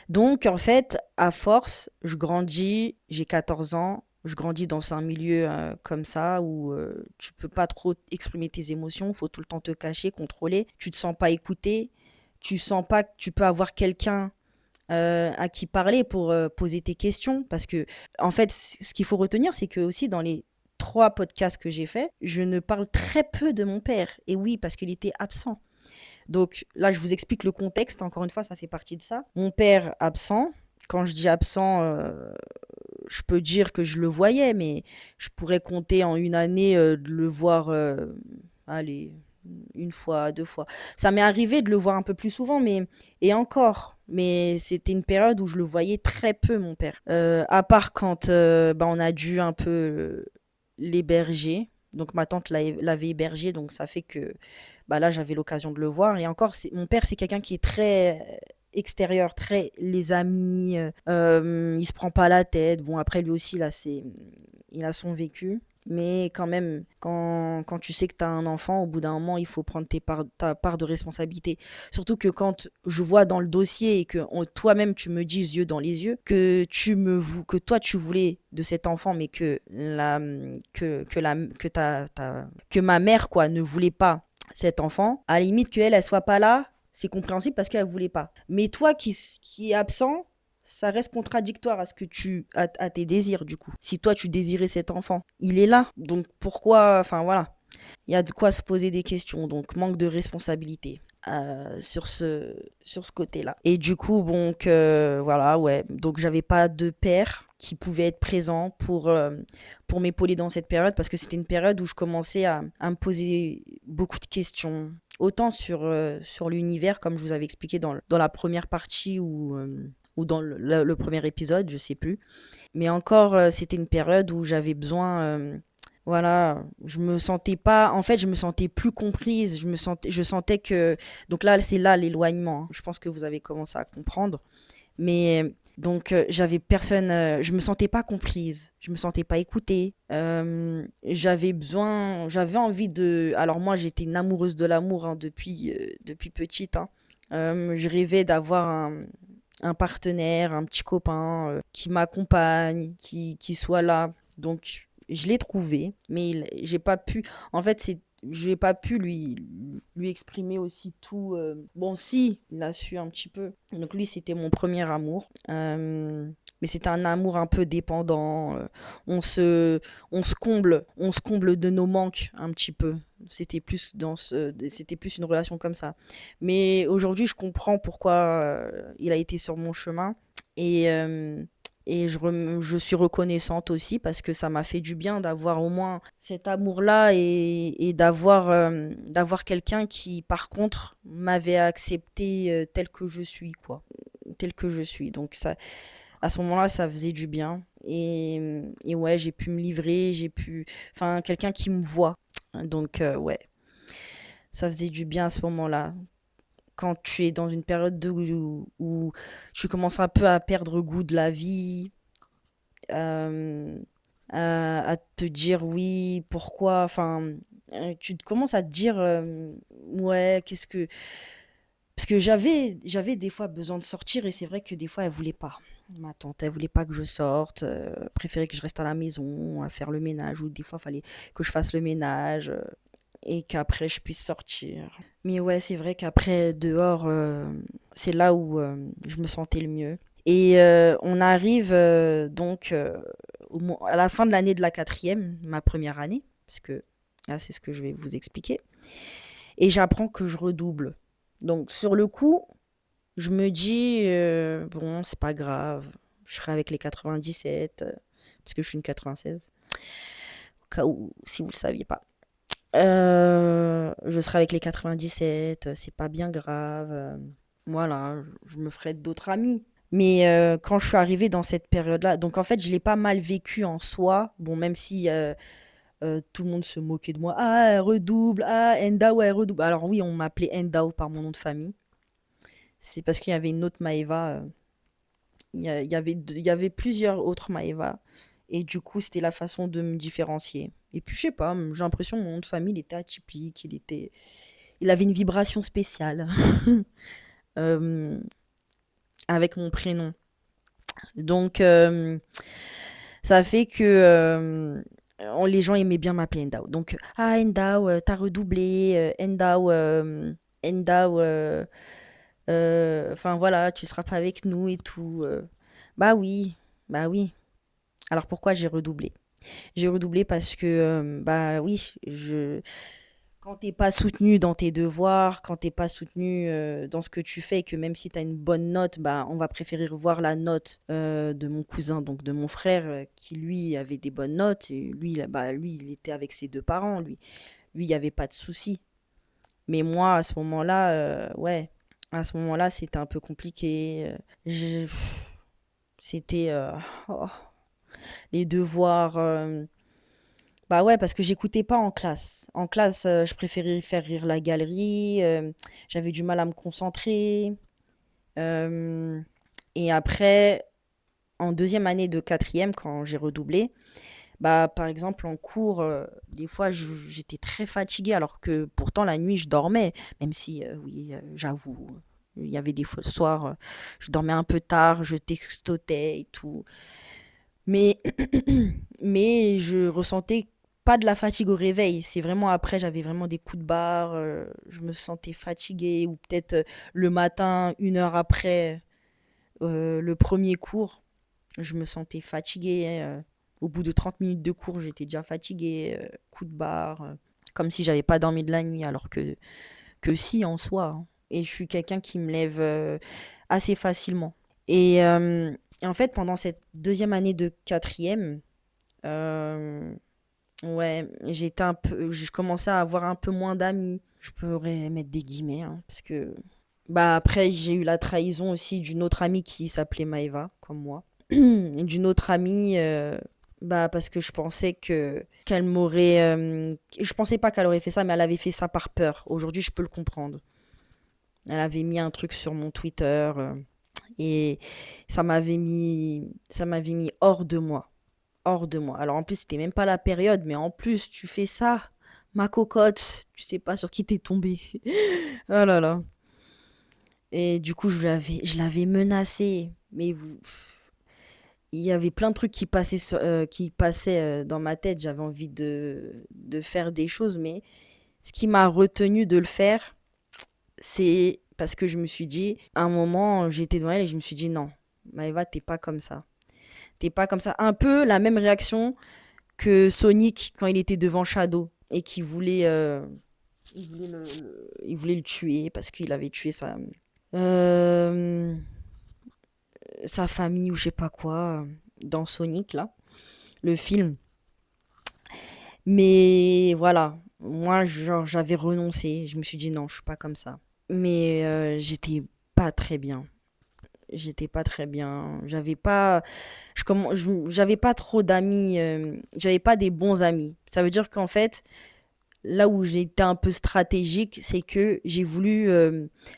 Donc, en fait, à force, je grandis, j'ai 14 ans, je grandis dans un milieu comme ça où tu peux pas trop exprimer tes émotions, faut tout le temps te cacher, contrôler. Tu te sens pas écouté, tu sens pas que tu peux avoir quelqu'un à qui parler pour poser tes questions. Parce que, en fait, ce qu'il faut retenir, c'est que aussi dans les 3 podcasts que j'ai faits, je ne parle très peu de mon père. Et oui, parce qu'il était absent. Donc là, je vous explique le contexte. Encore une fois, ça fait partie de ça. Mon père absent. Quand je dis absent, je peux dire que je le voyais, mais je pourrais compter en une année de le voir, allez, une fois, 2 fois. Ça m'est arrivé de le voir un peu plus souvent, mais et encore. Mais c'était une période où je le voyais très peu, mon père. À part quand bah, on a dû un peu l'héberger. Donc ma tante l'avait hébergé, donc ça fait que bah, là j'avais l'occasion de le voir. Et encore, mon père c'est quelqu'un qui est très extérieur, très les amis, il se prend pas la tête. Bon après lui aussi là il a son vécu. Mais quand même, quand tu sais que tu as un enfant, au bout d'un moment, il faut prendre ta part de responsabilité. Surtout que quand je vois dans le dossier et que toi-même tu me dis yeux dans les yeux que toi tu voulais de cet enfant, mais que ma mère quoi ne voulait pas cet enfant, à la limite elle soit pas là, c'est compréhensible parce qu'elle voulait pas. Mais toi qui est absent, ça reste contradictoire à tes désirs du coup. Si toi tu désirais cet enfant, il est là. Donc pourquoi, enfin voilà, il y a de quoi se poser des questions. Donc manque de responsabilité sur ce côté-là. Et du coup, donc voilà, ouais. Donc j'avais pas de père qui pouvait être présent pour m'épauler dans cette période parce que c'était une période où je commençais à me poser beaucoup de questions. Autant sur l'univers, comme je vous avais expliqué dans la première partie ou dans le premier épisode, je sais plus. Mais encore, c'était une période où j'avais besoin, voilà, je me sentais pas, en fait, je me sentais plus comprise, je sentais que, donc là, c'est là l'éloignement, hein. Je pense que vous avez commencé à comprendre. Mais donc, j'avais personne, je me sentais pas comprise, je me sentais pas écoutée. J'avais envie de. Alors, moi, j'étais une amoureuse de l'amour hein, depuis petite, hein. Je rêvais d'avoir un partenaire, un petit copain qui m'accompagne, qui soit là. Donc, je l'ai trouvé, mais j'ai pas pu. En fait, j'ai pas pu lui exprimer aussi tout. Bon, si, il a su un petit peu. Donc, lui, c'était mon premier amour. Mais c'était un amour un peu dépendant. On se comble de nos manques un petit peu. C'était plus une relation comme ça. Mais aujourd'hui, je comprends pourquoi il a été sur mon chemin. Et, je suis reconnaissante aussi parce que ça m'a fait du bien d'avoir au moins cet amour-là et d'avoir quelqu'un qui, par contre, m'avait accepté tel que je suis, quoi. Tel que je suis. Donc, ça, à ce moment-là, ça faisait du bien. Et ouais, j'ai pu me livrer, enfin, quelqu'un qui me voit. Donc, ouais, ça faisait du bien à ce moment-là quand tu es dans une période où tu commences un peu à perdre goût de la vie, euh, à te dire oui, pourquoi, enfin, tu commences à te dire ouais, qu'est-ce que. Parce que j'avais des fois besoin de sortir et c'est vrai que des fois elle voulait pas. Ma tante, elle voulait pas que je sorte, préférait que je reste à la maison à faire le ménage ou des fois il fallait que je fasse le ménage et qu'après je puisse sortir. Mais ouais, c'est vrai qu'après dehors, c'est là où je me sentais le mieux. Et on arrive donc à la fin de l'année de la quatrième, ma première année, parce que là c'est ce que je vais vous expliquer. Et j'apprends que je redouble. Donc sur le coup, je me dis, bon, c'est pas grave, je serai avec les 97, parce que je suis une 96, au cas où, si vous le saviez pas. Je serai avec les 97, c'est pas bien grave. Voilà, je me ferai d'autres amis. Mais quand je suis arrivée dans cette période-là, donc en fait, je l'ai pas mal vécu en soi. Bon, même si tout le monde se moquait de moi. Ah, elle redouble. Ah, Endao, elle redouble. Alors oui, on m'appelait Endao par mon nom de famille. C'est parce qu'il y avait une autre Maëva. Il y avait plusieurs autres Maëva. Et du coup, c'était la façon de me différencier. Et puis, je sais pas, j'ai l'impression que mon nom de famille, il était atypique. il avait une vibration spéciale euh, avec mon prénom. Donc, ça fait que les gens aimaient bien m'appeler Endao. Donc, ah, Endao, t'as redoublé, Endao, Endao, enfin voilà, tu seras pas avec nous et tout. Bah oui, bah oui. Alors pourquoi j'ai redoublé? J'ai redoublé parce que, bah oui, quand t'es pas soutenu dans tes devoirs, quand t'es pas soutenu dans ce que tu fais, et que même si tu as une bonne note, bah, on va préférer voir la note de mon cousin, donc de mon frère, qui lui avait des bonnes notes, et lui, là, bah, lui, il était avec ses deux parents, lui, il n'y avait pas de souci. Mais moi, à ce moment-là, ouais, à ce moment-là, c'était un peu compliqué. C'était oh, les devoirs. Bah ouais, parce que j'écoutais pas en classe. En classe, je préférais faire rire la galerie. J'avais du mal à me concentrer. euh, et après, en deuxième année de quatrième, quand j'ai redoublé, bah par exemple en cours, des fois j'étais très fatiguée, alors que pourtant la nuit je dormais, même si oui, j'avoue, il y avait des fois le soir, je dormais un peu tard, je textotais et tout. Mais, mais je ressentais pas de la fatigue au réveil. C'est vraiment après, j'avais vraiment des coups de barre, je me sentais fatiguée, ou peut-être le matin, 1 heure après le premier cours, je me sentais fatiguée. Au bout de 30 minutes de cours, j'étais déjà fatiguée, coup de barre, comme si j'avais pas dormi de la nuit, alors que si en soi, hein. Et je suis quelqu'un qui me lève assez facilement. Et en fait, pendant cette deuxième année de quatrième, euh, ouais, je commençais à avoir un peu moins d'amis. Je pourrais mettre des guillemets, hein, parce que, bah après, j'ai eu la trahison aussi d'une autre amie qui s'appelait Maëva, comme moi. D'une autre amie, bah parce que je pensais que qu'elle m'aurait, je pensais pas qu'elle aurait fait ça, mais elle avait fait ça par peur. Aujourd'hui, je peux le comprendre. Elle avait mis un truc sur mon Twitter. Et ça m'avait mis hors de moi. Hors de moi. Alors en plus, c'était même pas la période, mais en plus, tu fais ça, ma cocotte, tu sais pas sur qui t'es tombé. Oh là là. Et du coup, je l'avais menacée. Mais il y avait plein de trucs qui passaient dans ma tête. J'avais envie de faire des choses, mais ce qui m'a retenu de le faire, c'est parce que je me suis dit, à un moment, j'étais devant elle et je me suis dit, non, Maëva, t'es pas comme ça. T'es pas comme ça. Un peu la même réaction que Sonic quand il était devant Shadow et il voulait le tuer parce qu'il avait tué euh, sa famille ou je sais pas quoi dans Sonic, là, le film. Mais voilà, moi, genre, j'avais renoncé. Je me suis dit, non, je suis pas comme ça. Mais j'étais pas très bien. J'étais pas très bien. J'avais pas trop d'amis. J'avais pas des bons amis. Ça veut dire qu'en fait, là où j'ai été un peu stratégique, c'est que j'ai voulu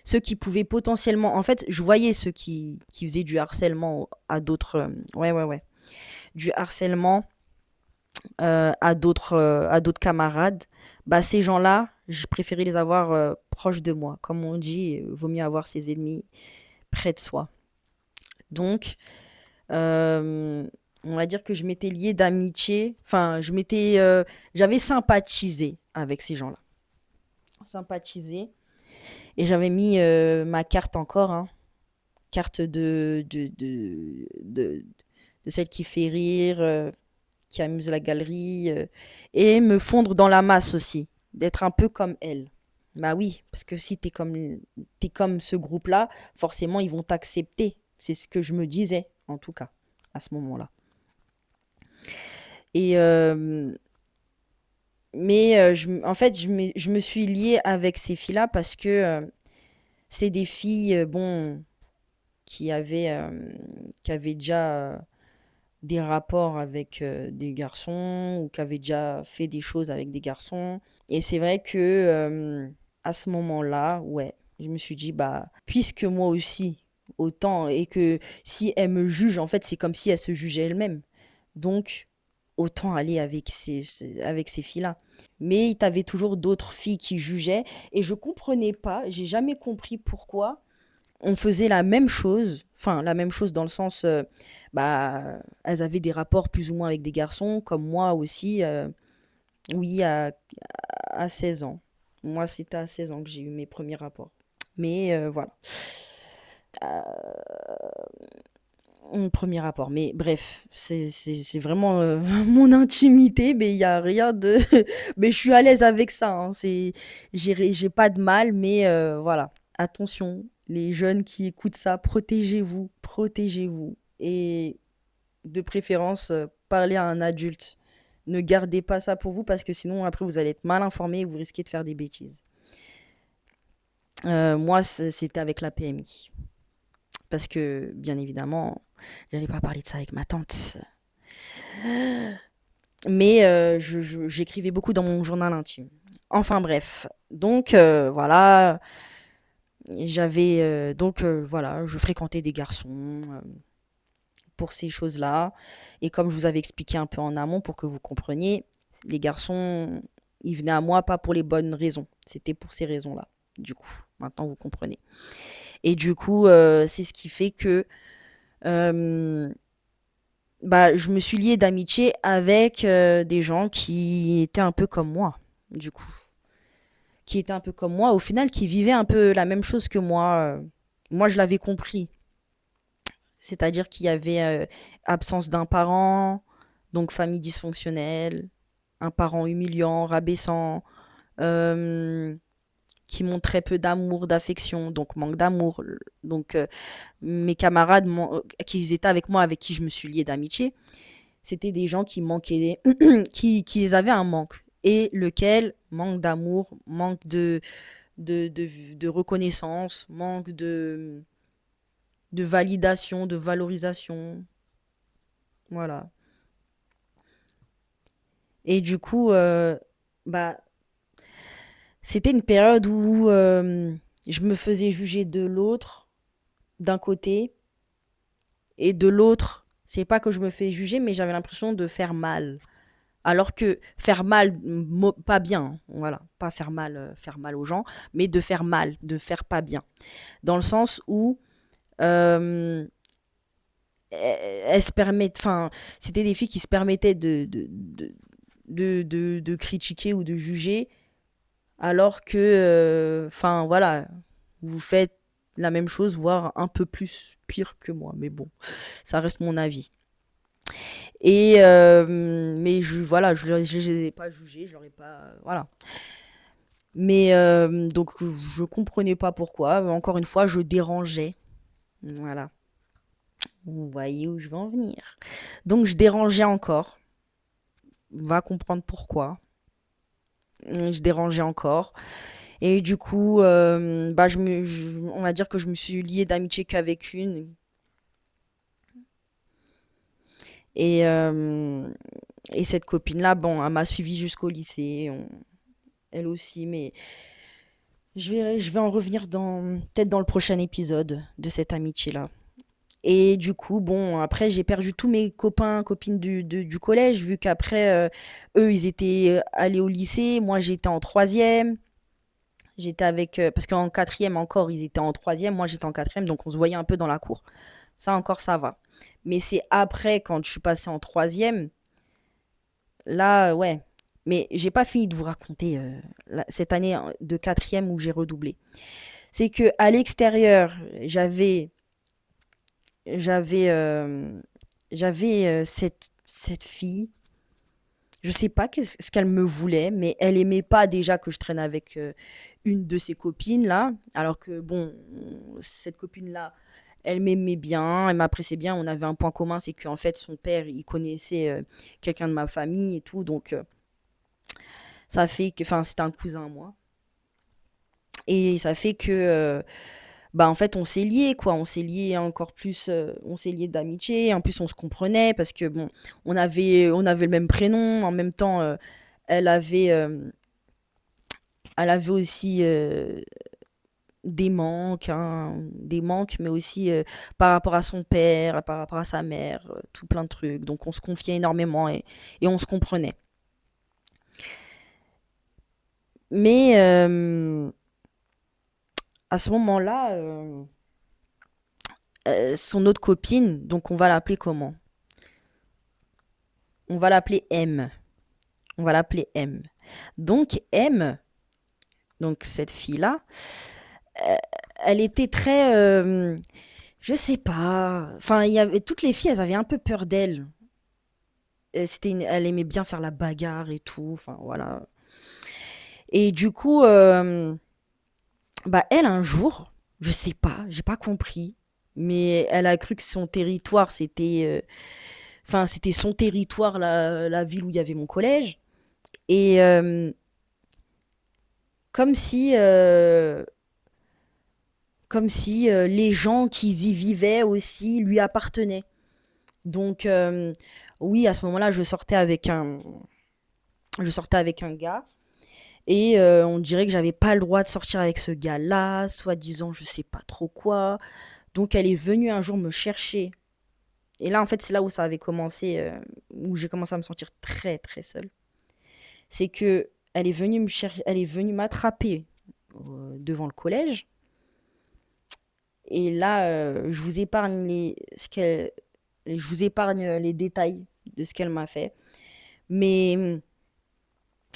ceux qui pouvaient potentiellement. En fait, je voyais ceux qui faisaient du harcèlement à d'autres. Ouais, ouais, ouais. Du harcèlement à d'autres camarades. Bah, ces gens-là, je préférais les avoir proches de moi. Comme on dit, vaut mieux avoir ses ennemis près de soi. Donc, euh, on va dire que je m'étais liée d'amitié. Enfin, j'avais sympathisé avec ces gens-là. Sympathisé. Et j'avais mis ma carte encore, hein. Carte de celle qui fait rire, qui amuse la galerie. Et me fondre dans la masse aussi. D'être un peu comme elle. Bah oui, parce que si t'es comme ce groupe-là, forcément ils vont t'accepter. C'est ce que je me disais, en tout cas, à ce moment-là. Et mais en fait, je me suis liée avec ces filles-là parce que c'est des filles, bon, qui avaient déjà des rapports avec des garçons ou qui avaient déjà fait des choses avec des garçons. Et c'est vrai que à ce moment-là, ouais, je me suis dit, bah, puisque moi aussi, autant, et que si elle me juge, en fait, c'est comme si elle se jugeait elle-même. Donc, autant aller avec avec ces filles-là. Mais tu avais toujours d'autres filles qui jugeaient et je comprenais pas, j'ai jamais compris pourquoi on faisait la même chose, enfin la même chose dans le sens, bah, elles avaient des rapports plus ou moins avec des garçons, comme moi aussi, oui, à 16 ans. Moi, c'était à 16 ans que j'ai eu mes premiers rapports. Mais voilà. Mon premier rapport. Mais bref, c'est vraiment mon intimité, mais il n'y a rien de... mais je suis à l'aise avec ça. Hein. J'ai pas de mal, mais voilà. Attention, les jeunes qui écoutent ça, protégez-vous, protégez-vous. Et de préférence, parlez à un adulte. Ne gardez pas ça pour vous parce que sinon, après, vous allez être mal informé et vous risquez de faire des bêtises. Moi, c'était avec la PMI. Parce que, bien évidemment, j'allais pas parler de ça avec ma tante. Mais j'écrivais beaucoup dans mon journal intime. Enfin bref. Donc, voilà. Voilà, je fréquentais des garçons pour ces choses-là. Et comme je vous avais expliqué un peu en amont pour que vous compreniez, les garçons, ils venaient à moi pas pour les bonnes raisons. C'était pour ces raisons-là. Du coup, maintenant vous comprenez. Et du coup, c'est ce qui fait que euh, bah, je me suis liée d'amitié avec des gens qui étaient un peu comme moi, du coup. Qui étaient un peu comme moi, au final, qui vivaient un peu la même chose que moi. Moi, je l'avais compris. C'est-à-dire qu'il y avait absence d'un parent, donc famille dysfonctionnelle, un parent humiliant, rabaissant, euh, qui montrait peu d'amour, d'affection, donc manque d'amour. Donc, mes camarades qui étaient avec moi, avec qui je me suis liée d'amitié, c'était des gens qui manquaient, qui avaient un manque. Et lequel manque d'amour, manque de reconnaissance, manque de validation, de valorisation. Voilà. Et du coup, bah, c'était une période où je me faisais juger de l'autre, d'un côté, et de l'autre, c'est pas que je me fais juger, mais j'avais l'impression de faire mal. Alors que faire mal, pas bien, hein, voilà, pas faire mal aux gens, mais de faire mal, de faire pas bien. Dans le sens où euh, elles se permettent, enfin, c'était des filles qui se permettaient de critiquer ou de juger, alors que, enfin, voilà, vous faites la même chose, voire un peu plus pire que moi. Mais bon, ça reste mon avis. Et mais voilà, je les ai pas jugés, je leur ai pas, voilà. Mais donc je comprenais pas pourquoi. Encore une fois, je dérangeais. Voilà. Vous voyez où je veux en venir. Donc je dérangeais encore. Va comprendre pourquoi. Je dérangeais encore. Et du coup, bah on va dire que je me suis liée d'amitié qu'avec une. Et, et cette copine-là, bon, elle m'a suivie jusqu'au lycée. Elle aussi, mais je vais en revenir peut-être dans le prochain épisode de cette amitié-là. Et du coup, bon, après, j'ai perdu tous mes copains, copines du collège, vu qu'après, eux, ils étaient allés au lycée. Moi, j'étais en troisième. J'étais avec... parce qu'en quatrième encore, ils étaient en troisième. Moi, j'étais en quatrième, donc on se voyait un peu dans la cour. Ça encore, ça va. Mais c'est après, quand je suis passée en troisième, là, ouais. Mais j'ai pas fini de vous raconter cette année de quatrième où j'ai redoublé. C'est que à l'extérieur, j'avais cette fille. Je sais pas ce qu'elle me voulait, mais elle aimait pas déjà que je traîne avec une de ses copines là. Alors que bon, cette copine là, elle m'aimait bien, elle m'appréciait bien. On avait un point commun, c'est qu'en fait son père, il connaissait quelqu'un de ma famille et tout, donc ça fait que, enfin, c'était un cousin à moi. Et ça fait que bah en fait on s'est liés quoi, on s'est liés encore plus, on s'est liés d'amitié, en plus on se comprenait parce que bon, on avait le même prénom, en même temps elle avait, elle avait aussi des manques, mais aussi par rapport à son père, par rapport à sa mère, tout plein de trucs. Donc on se confiait énormément et on se comprenait. Mais à ce moment-là, son autre copine, donc on va l'appeler comment? On va l'appeler M. On va l'appeler M. Donc M, donc cette fille-là, euh, elle était très, je sais pas. Enfin, il y avait toutes les filles, elles avaient un peu peur d'elle. Elle aimait bien faire la bagarre et tout. Enfin voilà. Et du coup, bah elle un jour, je sais pas, j'ai pas compris, mais elle a cru que son territoire enfin c'était son territoire, la ville où il y avait mon collège. Et comme si, euh, comme si les gens qui y vivaient aussi lui appartenaient. Donc oui, à ce moment-là, je sortais avec un gars et on dirait que j'avais pas le droit de sortir avec ce gars-là, soi-disant, je sais pas trop quoi. Donc elle est venue un jour me chercher. Et là, en fait, c'est là où ça avait commencé, où j'ai commencé à me sentir très très seule. C'est que elle est venue me chercher, elle est venue m'attraper devant le collège. Et là, je vous épargne les détails de ce qu'elle m'a fait. Mais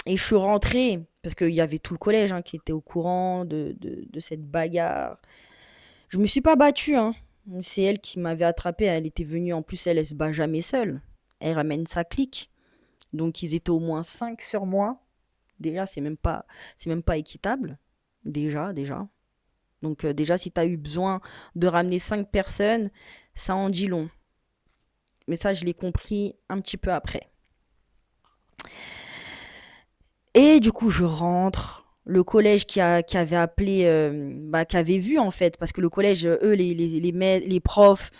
et je suis rentrée parce qu'il y avait tout le collège hein, qui était au courant de cette bagarre. Je me suis pas battue, hein. C'est elle qui m'avait attrapée. Elle était venue, en plus, elle se bat jamais seule. Elle ramène sa clique. Donc ils étaient au moins 5 sur moi. Déjà, c'est même pas équitable. Déjà. Donc déjà, si tu as eu besoin de ramener 5 personnes, ça en dit long. Mais ça, je l'ai compris un petit peu après. Et du coup, je rentre. Le collège qui avait appelé, bah, qui avait vu en fait, parce que le collège, eux, les profs,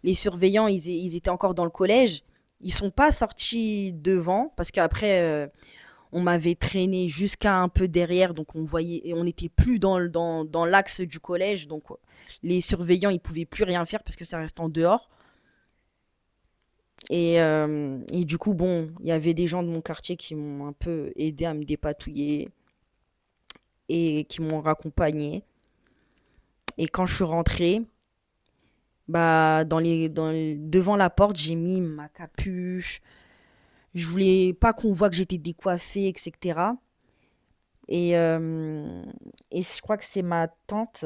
les surveillants, ils étaient encore dans le collège. Ils sont pas sortis devant, parce qu'après, on m'avait traîné jusqu'à un peu derrière, donc on voyait, et on n'était plus dans l'axe du collège, donc les surveillants, ils pouvaient plus rien faire parce que ça reste en dehors. Et du coup, bon, il y avait des gens de mon quartier qui m'ont un peu aidé à me dépatouiller et qui m'ont raccompagné. Et quand je suis rentrée, bah, devant la porte, j'ai mis ma capuche. Je voulais pas qu'on voit que j'étais décoiffée, etc. Et, et je crois que c'est ma tante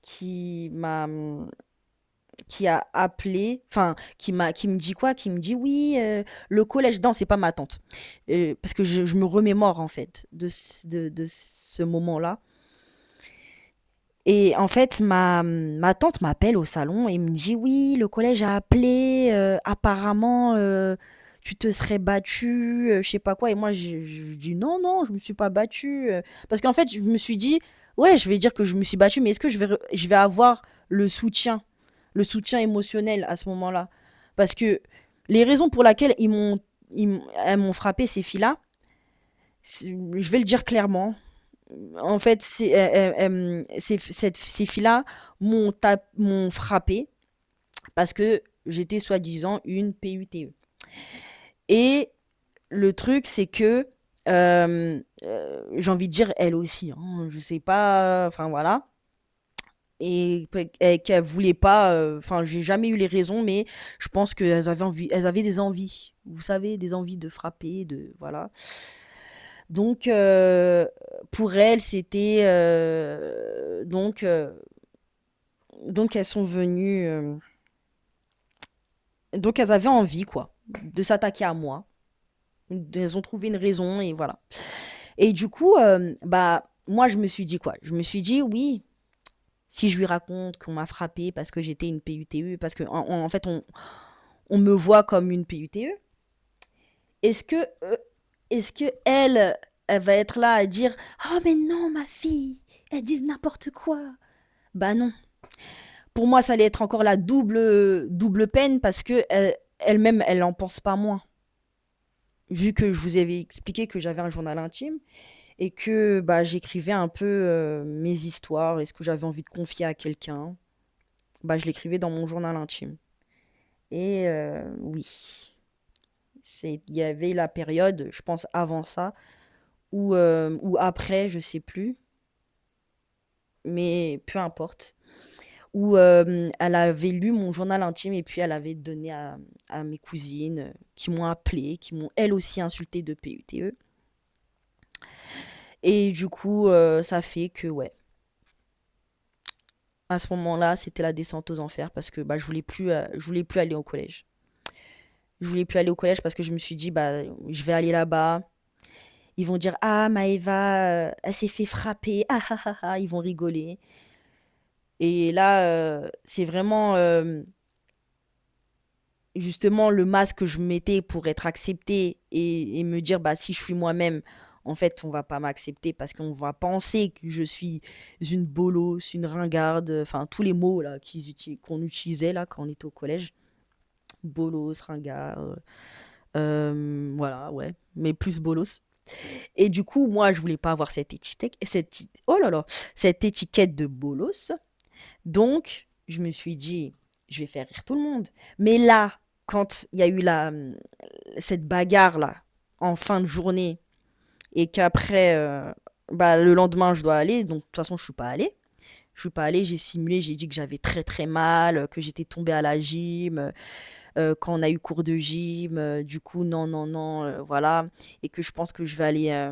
qui m'a, qui a appelé, enfin, qui me dit quoi? Qui me dit oui, le collège. Non, c'est pas ma tante. Parce que je me remémore en fait de ce moment-là. Et en fait, ma tante m'appelle au salon et me dit oui, le collège a appelé, apparemment, tu te serais battue, je sais pas quoi. Et moi, je dis non, non, je me suis pas battue. Parce qu'en fait, je me suis dit, ouais, je vais dire que je me suis battue, mais est-ce que je vais avoir le soutien émotionnel à ce moment-là? Parce que les raisons pour lesquelles elles m'ont frappé, ces filles-là, je vais le dire clairement, en fait, ces filles-là m'ont frappé parce que j'étais soi-disant une PUTE. Et le truc, c'est que j'ai envie de dire elle aussi, hein, je sais pas, enfin voilà. Et qu'elle voulait pas, enfin, j'ai jamais eu les raisons, mais je pense elles avaient des envies, vous savez, des envies de frapper, de voilà. Donc, pour elles, c'était donc elles sont venues, donc elles avaient envie quoi, de s'attaquer à moi. Elles ont trouvé une raison et voilà. Et du coup, bah moi je me suis dit quoi? Je me suis dit oui, si je lui raconte qu'on m'a frappé parce que j'étais une PUTE, parce que en fait on me voit comme une PUTE. Est-ce que est-ce que elle va être là à dire oh mais non ma fille, elles disent n'importe quoi. Bah non. Pour moi, ça allait être encore la double peine parce que elle-même, elle en pense pas moins. Vu que je vous avais expliqué que j'avais un journal intime et que bah, j'écrivais un peu mes histoires et ce que j'avais envie de confier à quelqu'un. Bah, je l'écrivais dans mon journal intime. Et oui, il y avait la période, je pense avant ça, ou après, je sais plus, mais peu importe, où elle avait lu mon journal intime et puis elle avait donné à mes cousines qui m'ont appelé, qui m'ont elles aussi insulté de PUTE. Et du coup, ça fait que, ouais, à ce moment-là, c'était la descente aux enfers parce que bah, je voulais plus aller au collège. Je voulais plus aller au collège parce que je me suis dit, bah, je vais aller là-bas. Ils vont dire, ah, Maëva, elle s'est fait frapper. Ah, ah, ah, ah. Ils vont rigoler. Et là, c'est vraiment justement le masque que je mettais pour être acceptée et me dire, bah, si je suis moi-même, en fait, on va pas m'accepter parce qu'on va penser que je suis une bolosse, une ringarde, enfin, tous les mots là qu'on utilisait là quand on était au collège. Bolos, ringard, voilà, ouais, mais plus bolos. Et du coup, moi, je voulais pas avoir oh là là, cette étiquette de bolos. Donc, je me suis dit, je vais faire rire tout le monde. Mais là, quand il y a eu cette bagarre-là, en fin de journée, et qu'après, bah, le lendemain, je dois aller, donc de toute façon, je suis pas allée. Je suis pas allée, j'ai simulé, j'ai dit que j'avais très très mal, que j'étais tombée à la gym, quand on a eu cours de gym, du coup, non, non, non, voilà. Et que je pense que je vais aller